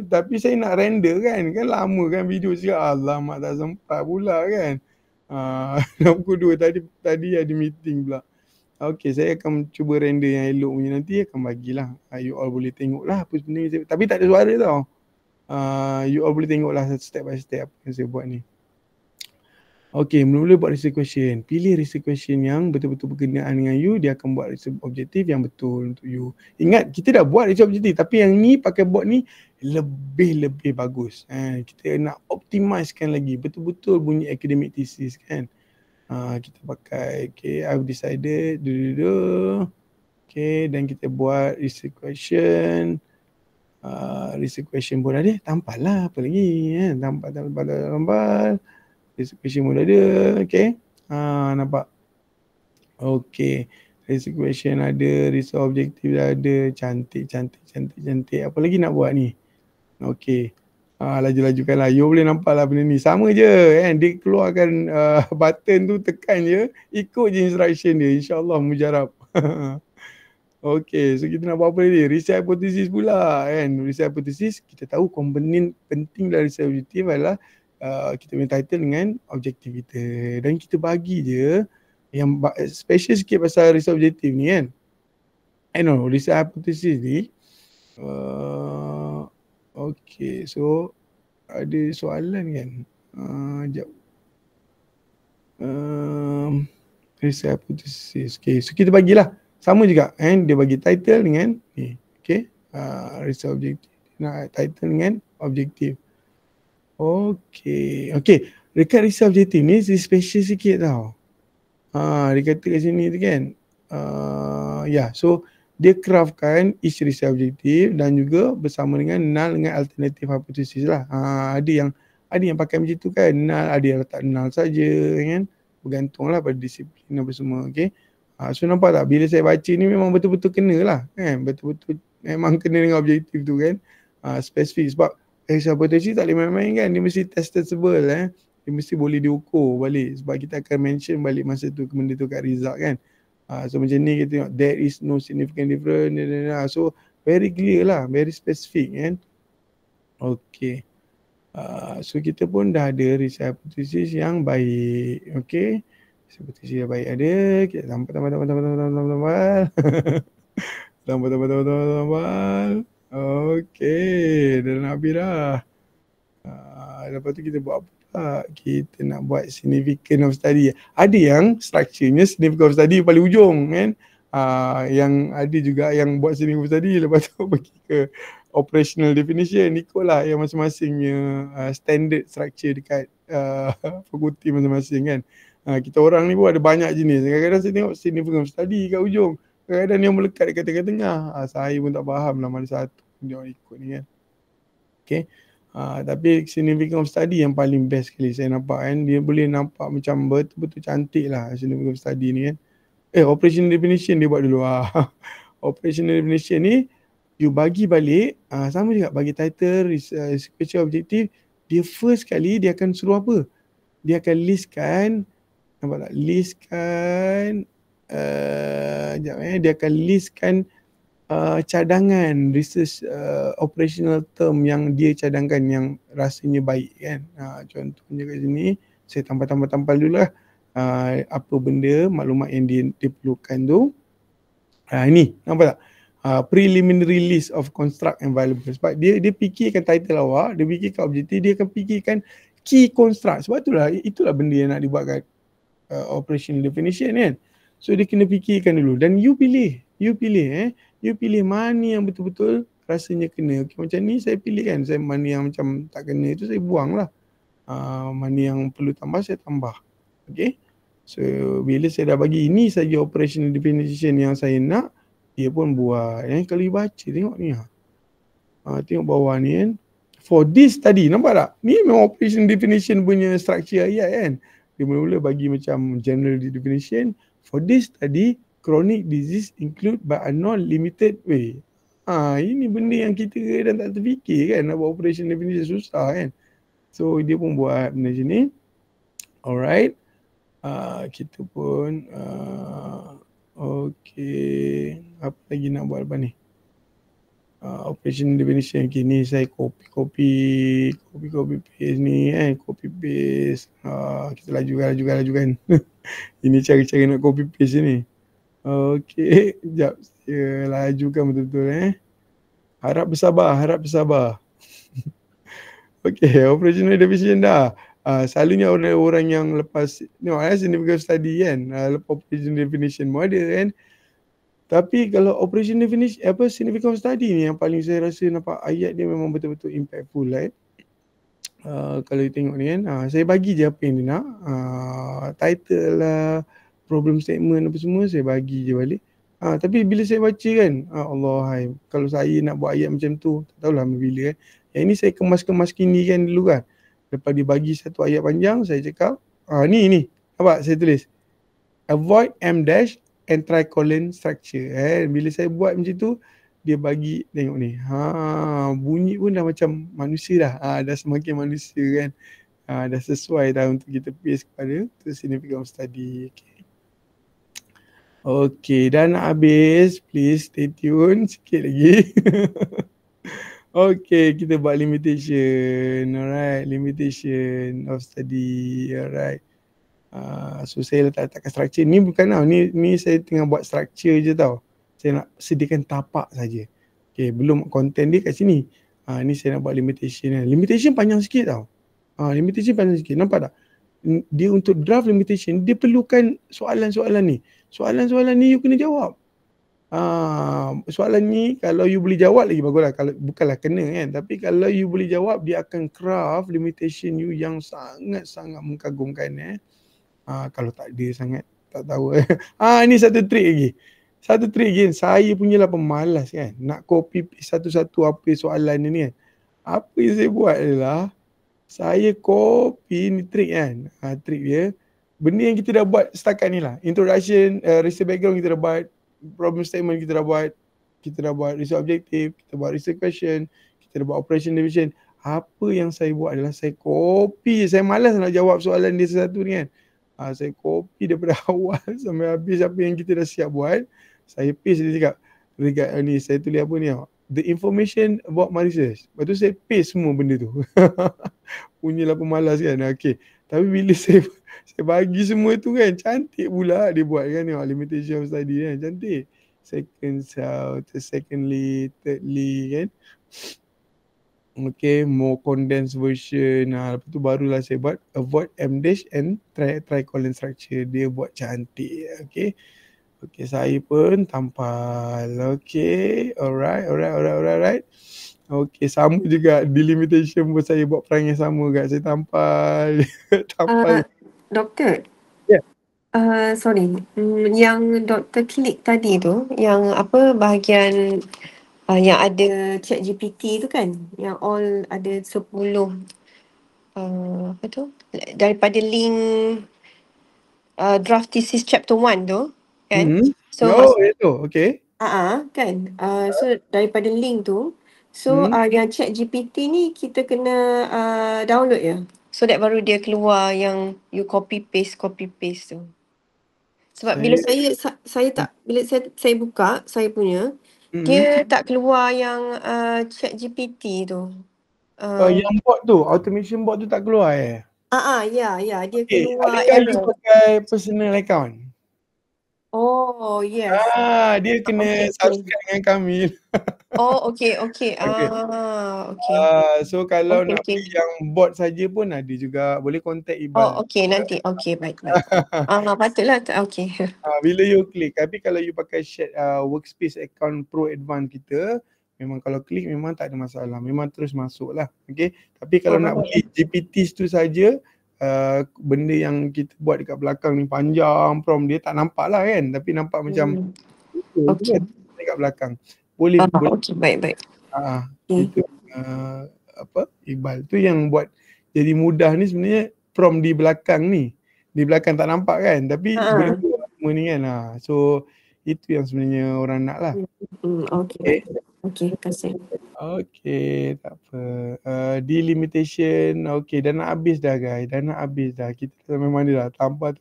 2 tapi saya nak render kan lama kan video cakap alamak tak sempat pula kan. Pukul 2 tadi ada meeting pula. Okey, saya akan cuba render yang elok punya nanti akan bagilah. You all boleh tengoklah apa sebenarnya tapi tak ada suara tau. You all boleh tengoklah step by step apa yang saya buat ni. Okay, mula-mula buat research question. Pilih research question yang betul-betul berkenaan dengan you. Dia akan buat research objektif yang betul untuk you. Ingat, kita dah buat research objektif tapi yang ni pakai bot ni lebih bagus. Kita nak optimizekan lagi. Betul-betul bunyi academic thesis kan. Kita pakai, okay, I've decided. Okay, dan kita buat research question. Research question pun ada. Tampal lah apa lagi. Tampal. Research question pun ada. Okay. Nampak? Okay. Research question ada. Research objektif dah ada. Cantik. Apa lagi nak buat ni? Okay. Laju-lajukan lah. You boleh nampak lah benda ni. Sama je kan. Dia keluarkan button tu, tekan je. Ikut je instruction dia. InsyaAllah mujarab. Okay. So kita nak buat apa ni? Research hypothesis pula kan. Research hypothesis, kita tahu komponen penting dari research objektif adalah kita punya title dengan objektif kita. Dan kita bagi je yang special sikit pasal research objektif ni kan. Research hypothesis ni. Okay, so ada soalan kan? Sekejap. Research hypothesis. Okay, so kita bagilah. Sama juga kan. Dia bagi title dengan ni. Okay. Research objektif. Nak title dengan objektif. Okay. Dekat research objektif ni special sikit tau. Dia kata kat sini tu kan. So dia craftkan each research objektif dan juga bersama dengan null dengan alternative hypothesis lah. Ada yang pakai macam tu kan. Null, ada yang letak null saja kan. Bergantunglah pada disiplin apa semua. Okay. So nampak tak bila saya baca ni memang betul-betul kena lah kan. Betul-betul memang kena dengan objektif tu kan. Spesifik sebab hypothesis tak boleh main-main kan. Dia mesti testable Dia mesti boleh diukur balik. Sebab kita akan mention balik masa tu benda tu kat result kan. So macam ni kita tengok there is no significant difference. So very clear lah. Very specific kan. Okay. So kita pun dah ada research hypothesis yang baik. Okay. Hypothesis yang baik ada. Kita tambah. Tambah. Okay, dah nak habis dah. Lepas tu kita buat apa? Kita nak buat significant of study. Ada yang structure-nya significant of study paling ujung kan. Yang ada juga yang buat significant of study lepas tu pergi ke operational definition. Ikutlah yang masing-masingnya standard structure dekat fakulti masing-masing kan. Kita orang ni pun ada banyak jenis. Kadang-kadang saya tengok significant of study kat ujung. Kadang-kadang yang melekat dekat tengah-tengah. Saya pun tak faham lah mana satu dia orang ikut ni kan. Okay. Tapi significant of study yang paling best sekali saya nampak kan. Dia boleh nampak macam betul-betul cantik lah significant of study ni kan. Operational definition dia buat dulu. Operational definition ni you bagi balik. Sama juga bagi title, sequential objektif. Dia first kali dia akan suruh apa? Dia akan listkan. Nampak tak? Listkan. Dia akan listkan cadangan research operational term yang dia cadangkan yang rasanya baik kan. Contohnya kat sini saya tampal dulu lah apa benda maklumat yang dia perlukan tu. Ini nampak tak? Preliminary list of construct and variable. Sebab dia fikirkan title awak, dia fikirkan objektif, dia akan fikirkan key construct. Sebab itulah benda yang nak dibuat kat operational definition kan. So dia kena fikirkan dulu dan you pilih mana yang betul-betul rasanya kena. Okay, macam ni saya pilih kan, saya mana yang macam tak kena itu saya buang lah. Mana yang perlu tambah saya tambah. Okay. So bila saya dah bagi ini saja operational definition yang saya nak, dia pun buat. Kalau you baca tengok ni tengok bawah ni kan. For this study, nampak tak? Ni memang operational definition punya structure ayat kan. Dia mula-mula bagi macam general definition. For this study, chronic disease include but are not limited way. Ini benda yang kita kadang tak terfikir kan, nak buat operation definition susah kan. So dia pun buat benda macam ni. Alright. Kita pun okay. Apa lagi nak buat lepas ni? Operation definition. Okay, ni saya copy paste ni copy paste. Kita lajukan. Ini cara-cara nak copy paste ni. Okay, sekejap saya lajukan betul-betul Harap bersabar. Okay, operational definition dah. Selalunya orang-orang yang lepas tengok significant study kan, lepas operation definition pun ada kan. Tapi kalau operation definition significant study ni yang paling saya rasa nampak ayat dia memang betul-betul impactful kan. Kalau you tengok ni kan, saya bagi je apa yang dia nak. Title lah, problem statement apa semua saya bagi je balik. Tapi bila saya baca kan, Allah, kalau saya nak buat ayat macam tu, tak tahulah bila kan. Yang ini saya kemas kini kan dulu kan. Lepas dia bagi satu ayat panjang, saya cakap, ni. Nampak saya tulis. Avoid M- and tricolon structure. Bila saya buat macam tu, dia bagi, tengok ni. Bunyi pun dah macam manusia dah. Dah semakin manusia kan. Dah sesuai dah untuk kita paste kepada tu significant study. Okay, dah nak habis. Please stay tune sikit lagi. Okay, kita buat limitation. Alright, limitation of study. Alright. So saya letakkan structure. Ni bukan tau. Ni saya tengah buat structure je tau. Saya nak sediakan tapak saja. Okay, belum content dia kat sini. Ni saya nak buat limitation. Limitation panjang sikit tau. Limitation panjang sikit. Nampak tak? Dia untuk draft limitation, dia perlukan soalan-soalan ni. Soalan-soalan ni you kena jawab. Soalan ni kalau you boleh jawab lagi baguslah. Kalau bukanlah kena kan, tapi kalau you boleh jawab, dia akan craft limitation you yang sangat-sangat mengagumkan. Kalau tak ada sangat tak tahu. Ni satu trik lagi. Saya punyalah pemalas kan, nak copy satu-satu apa soalan ni kan. Apa yang saya buat adalah saya copy ni trik kan. Trik dia, benda yang kita dah buat setakat ni lah. Introduction, research background kita dah buat, problem statement kita dah buat research objective, kita buat research question, kita dah buat operation division. Apa yang saya buat adalah saya copy. Saya malas nak jawab soalan dia satu ni kan. Saya copy daripada awal sampai habis apa yang kita dah siap buat. Saya paste dia cakap, ni saya tulis apa ni, the information about my research. Lepas tu saya paste semua benda tu. Punyalah pemalas kan. Okay. Tapi bila saya bagi semua tu kan, cantik pula dia buat kan. Limitation of study kan, cantik. Secondly, thirdly kan. Okay, more condensed version. Lepas tu barulah saya buat avoid M- and tricolon structure. Dia buat cantik. Okay. Okay, saya pun tampal. Okay, alright. Okay, sama juga delimitation pun saya buat perangai sama juga. Saya tampal. Doktor? Ya. Sorry, yang doktor klik tadi tu, yang apa bahagian yang ada ChatGPT tu kan, yang all ada 10 apa tu, daripada link draft thesis chapter 1 tu kan. So itu okay. kan. So daripada link tu, so yang ChatGPT ni kita kena download ya. So that baru dia keluar yang you copy paste tu. Sebab bila saya tak, bila saya buka saya punya, dia tak keluar yang ChatGPT tu. Yang bot tu, automation bot tu tak keluar Ya, dia keluar adakah you error. pakai personal account? Oh, yes. Dia kena subscribe dengan kami. Oh, okay. Okay. So kalau Okay, nak beli yang bot saja pun ada juga. Boleh contact Iqbal. Oh, okay. Nanti. Okay, baik. Patutlah. Okay. Bila you klik. Tapi kalau you pakai shared workspace account pro advance kita, memang kalau klik memang tak ada masalah. Memang terus masuk lah. Okay. Tapi kalau nak beli GPT tu saja, benda yang kita buat dekat belakang ni panjang prompt dia, tak nampak lah kan. Tapi nampak macam Okay. dekat belakang. Boleh. Okay, baik. Itu Iqbal tu yang buat jadi mudah ni sebenarnya prompt di belakang ni. Di belakang tak nampak kan, tapi boleh buat semua ni kan. So itu yang sebenarnya orang nak lah. Okay. Okey, terima kasih. Okay, tak apa. Delimitation, okay, dah nak habis dah guys. Dah nak habis dah. Kita sampai mana dah? Tambah.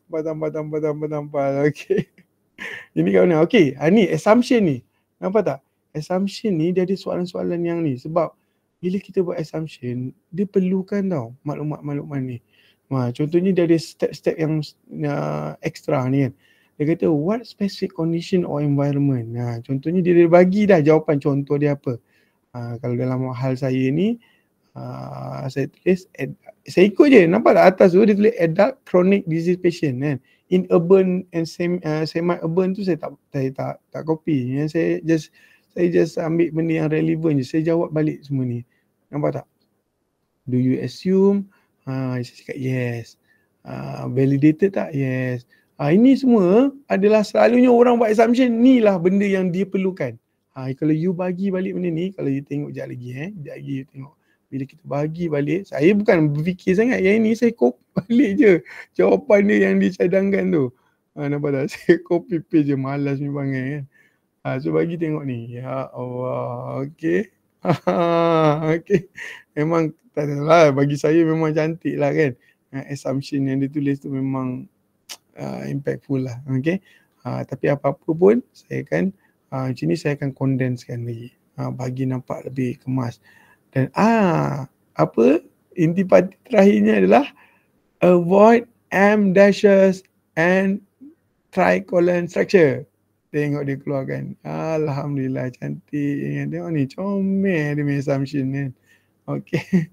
Okay. Ini kat mana? Okay, ni assumption ni. Nampak tak? Assumption ni dia ada soalan-soalan yang ni. Sebab bila kita buat assumption, dia perlukan tau maklumat-maklumat ni. Contohnya dia ada step-step yang extra ni kan. Dia kata what specific condition or environment. Contohnya dia bagi dah jawapan contoh dia apa. Kalau dalam hal saya ni, saya tulis, saya ikut je. Nampak tak atas tu dia tulis adult chronic disease patient kan. In urban and semi-urban tu saya tak copy. Saya just ambil benda yang relevan je. Saya jawab balik semua ni. Nampak tak? Do you assume? Saya cakap yes. Validated tak? Yes. Ini semua adalah selalunya orang buat assumption, ni lah benda yang dia perlukan. Kalau you bagi balik benda ni, kalau you tengok sekejap lagi you tengok. Bila kita bagi balik, saya bukan berfikir sangat, yang ini saya copy balik je jawapan dia yang dicadangkan tu. Nampak tak? Saya copy paste je, malas ni bangai kan. So bagi tengok ni. Ya Allah. Okay. Okay. Memang tak salah, bagi saya memang cantik lah kan. Assumption yang dia tulis tu memang impactful lah. Okay. Tapi apa-apa pun saya akan macam ni saya akan condensekan lagi. Bagi nampak lebih kemas. Dan apa intipati terakhirnya adalah avoid M dashes and tricolon structure. Tengok dia keluarkan. Alhamdulillah cantik. Tengok ni comel dia punya assumption kan. Okay.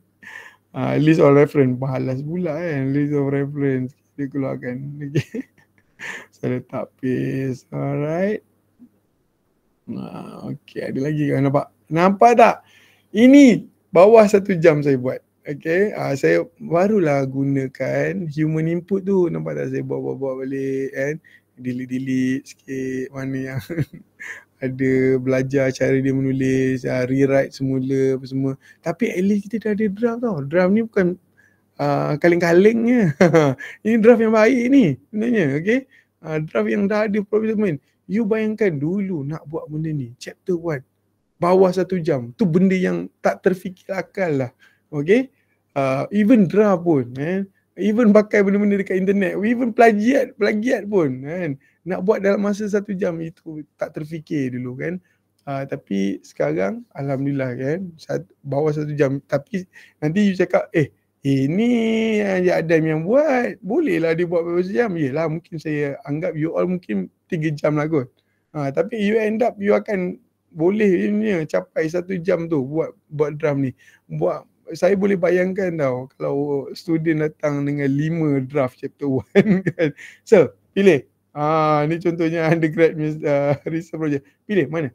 List of reference. Balas pula kan. List of reference dia keluarkan. Okay. Saya letak paste. Alright. Okay, ada lagi kan nampak? Nampak tak? Ini bawah 1 jam saya buat. Okay, saya barulah gunakan human input tu. Nampak tak saya buat balik kan? Delete sikit mana yang ada belajar cara dia menulis, rewrite semula apa semua. Tapi at least kita dah ada draft tau. Draft ni bukan kaleng-kalengnya. Ini draft yang baik ni sebenarnya. Okay, draft yang dah ada problem. You bayangkan dulu nak buat benda ni, chapter 1, bawah 1 jam. Tu benda yang tak terfikir akal lah. Okay. Even draft pun, even pakai benda-benda dekat internet, even plagiat pun kan. Nak buat dalam masa 1 jam itu tak terfikir dulu kan. Tapi sekarang Alhamdulillah kan, bawah 1 jam. Tapi nanti you cakap, ini Adam yang buat, bolehlah dia buat beberapa jam. Yelah, mungkin saya anggap you all mungkin 3 jam lah kot. Tapi you end up, you akan boleh capai 1 jam tu buat draft ni. Saya boleh bayangkan tau, kalau student datang dengan 5 draft chapter 1 kan. So, pilih. Ni contohnya undergrad research project. Pilih mana?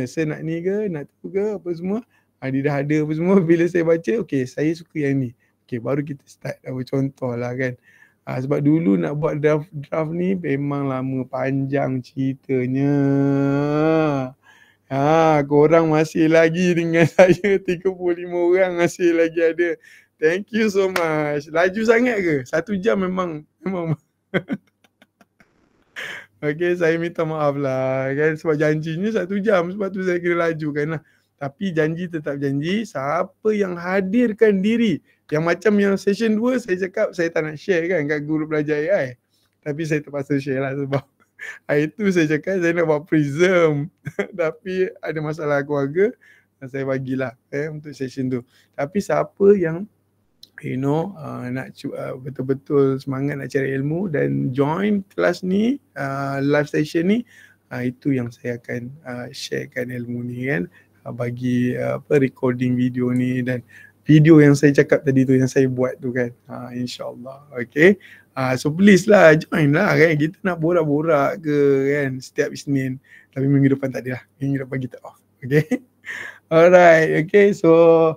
Saya nak ni ke, nak tu ke, apa semua. Dia dah ada apa semua. Bila saya baca, okay, saya suka yang ni. Okay, baru kita start contoh lah kan. Sebab dulu nak buat draft ni memang lama panjang ceritanya. Korang masih lagi dengan saya, 35 orang masih lagi ada. Thank you so much. Laju sangat ke? 1 jam memang. Okay, saya minta maaf lah kan, sebab janjinya 1 jam, sebab tu saya kena lajukan lah. Tapi janji tetap janji. Siapa yang hadirkan diri, yang macam yang session 2 saya cakap saya tak nak share kan kat guru belajar AI, tapi saya terpaksa share lah sebab itu saya cakap saya nak buat Prism tapi ada masalah keluarga, saya bagilah untuk session tu. Tapi siapa yang nak betul-betul semangat nak cari ilmu dan join kelas ni, live session ni, itu yang saya akan sharekan ilmu ni kan, bagi recording video ni dan video yang saya cakap tadi tu, yang saya buat tu kan, insyaAllah. Okay, so please lah join lah kan, kita nak borak-borak ke kan setiap Isnin, tapi minggu depan tak ada lah, minggu depan kita off. Okay. Alright. Okay, so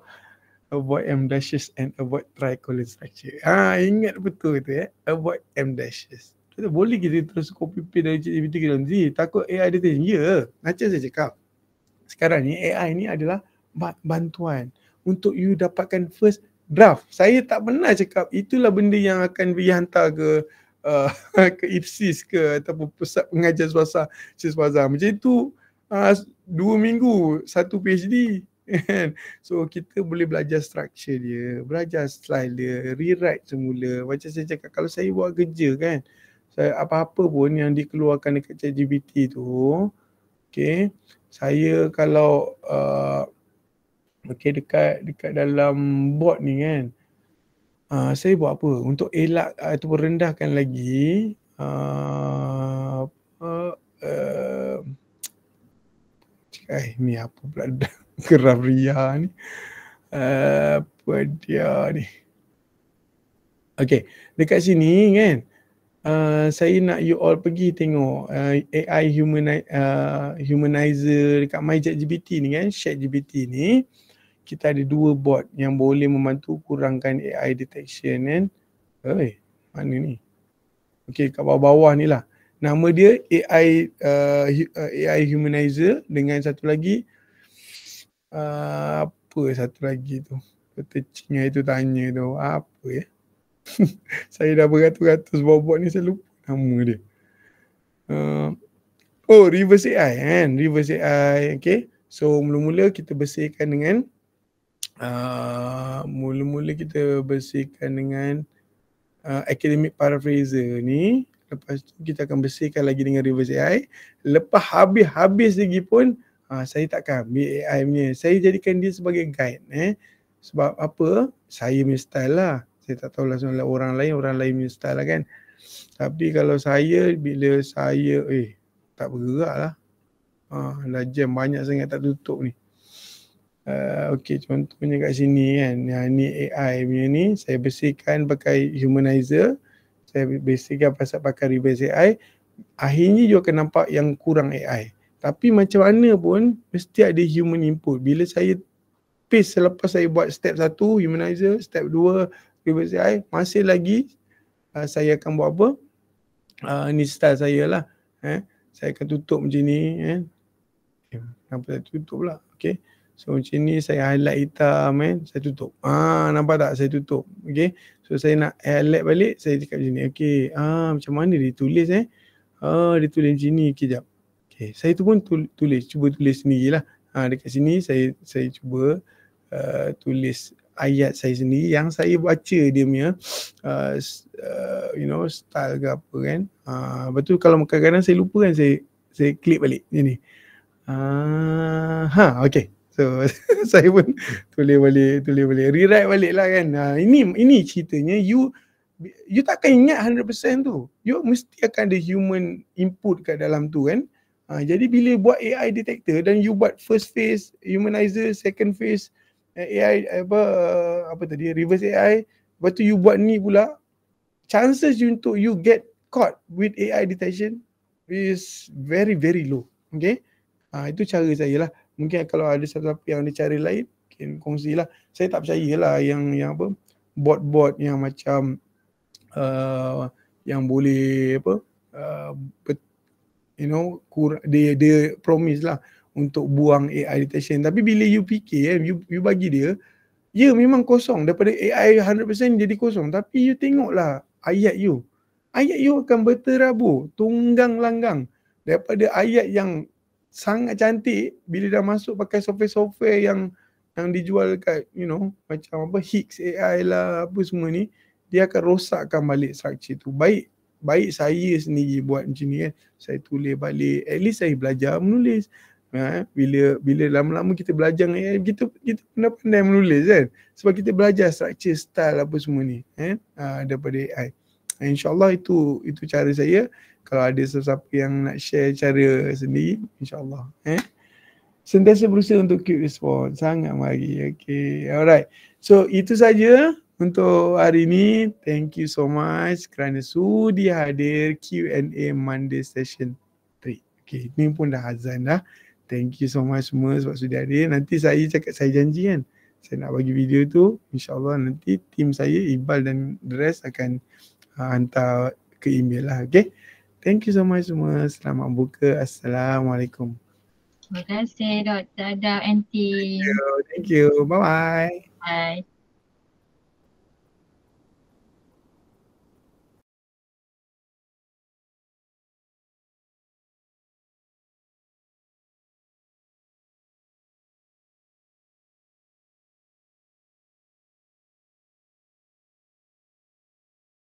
avoid M dashes and avoid tricolon structure. Ingat betul tu avoid M dashes. Boleh kita terus copy paste dari ChatGPT ke dalam ni, takut AI dia tanya. Ya, macam saya cakap, sekarang ni AI ni adalah bantuan untuk you dapatkan first draft. Saya tak pernah cakap itulah benda yang akan dihantar ke ke IPSIS ke ataupun pusat pengajian swasta macam itu. 2 minggu 1 PhD. So kita boleh belajar structure dia, belajar style dia, rewrite semula. Macam saya cakap, kalau saya buat kerja kan, saya apa-apa pun yang dikeluarkan dekat ChatGPT tu, okay, saya kalau okay, dekat dalam bot ni kan, saya buat apa untuk elak ataupun rendahkan lagi ni apa pula geram Ria ni, apa dia ni, okay, dekat sini kan, saya nak you all pergi tengok AI humanizer dekat MyChatGPT ni kan, ChatGPT ni kita ada 2 bot yang boleh membantu kurangkan AI detection kan. Mana ni? Okay, kat bawah-bawah ni lah. Nama dia AI humanizer dengan satu lagi apa satu lagi tu? Petercing itu tanya tu apa ya? Saya dah beratus-ratus bot ni, saya lupa nama dia. Reverse AI kan, Reverse AI. Okay, so mula-mula kita bersihkan dengan academic paraphraser ni. Lepas tu kita akan bersihkan lagi dengan Reverse AI. Lepas habis lagi pun saya takkan ambil AI punya, saya jadikan dia sebagai guide. Sebab apa? Saya punya style lah. Saya tak tahulah soal orang lain punya style lah kan. Tapi kalau saya, bila saya tak bergerak lah, dah jam banyak sangat tak tutup ni. Okay, contohnya kat sini kan, ni AI punya ni, saya bersihkan pakai humanizer, saya bersihkan pakai Reverse AI. Akhirnya you akan nampak yang kurang AI. Tapi macam mana pun mesti ada human input. Bila saya paste selepas saya buat step 1 humanizer, step 2 Reverse AI, masih lagi saya akan buat apa? Ni style saya lah. Saya akan tutup macam ni kan. Kenapa saya tutup pula? Okay. So macam ni saya highlight hitam kan, saya tutup. Nampak tak saya tutup? Okay. So saya nak highlight balik, saya cakap macam ni. Okay. Macam mana dia tulis dia tulis macam ni. Okay, jap. Okay. Saya tu pun cuba tulis sendirilah. Dekat sini saya cuba tulis ayat saya sendiri yang saya baca dia punya style ke apa kan. Betul, kalau kadang-kadang saya lupa kan, saya klik balik macam ni. Okay. So saya pun tulis balik, rewrite balik lah kan. Ini ceritanya you takkan ingat 100% tu. You mesti akan ada human input kat dalam tu kan. Jadi bila buat AI detector dan you buat first phase humanizer, second phase AI apa tadi, reverse AI, lepas tu you buat ni pula, chances untuk you get caught with AI detection is very very low. Okay, itu cara saya lah. Mungkin kalau ada siapa-siapa yang ada cara lain, mungkin kongsilah. Saya tak percayalah yang apa, bot-bot yang macam yang boleh apa, dia promise lah untuk buang AI detection. Tapi bila you fikir, you bagi dia, memang kosong. Daripada AI 100% jadi kosong. Tapi you tengoklah ayat you akan berterabur, tunggang langgang. Daripada ayat yang sangat cantik, bila dah masuk pakai software yang dijual kat macam apa, Hicks AI lah, apa semua ni, dia akan rosakkan balik structure tu. Baik saya sendiri buat macam ni kan, saya tulis balik, at least saya belajar menulis. Bila lama-lama kita belajar AI, kita pandai menulis kan, sebab kita belajar structure, style apa semua ni daripada AI. InsyaAllah itu cara saya. Kalau ada sesiapa yang nak share cara sendiri, insyaAllah sentiasa berusaha untuk keep respond. Sangat mari. Okay, alright. So itu saja untuk hari ini. Thank you so much kerana sudi hadir Q&A Monday session 3. Okay, ni pun dah azan dah. Thank you so much semua sebab sudi hadir. Nanti saya janji kan, saya nak bagi video tu, insyaAllah nanti tim saya, Iqbal dan the rest akan hantar ke email lah. Okay, thank you so much semua. Selamat buka. Assalamualaikum. Terima kasih Dr. Ada and team. Thank you. Bye-bye. Bye.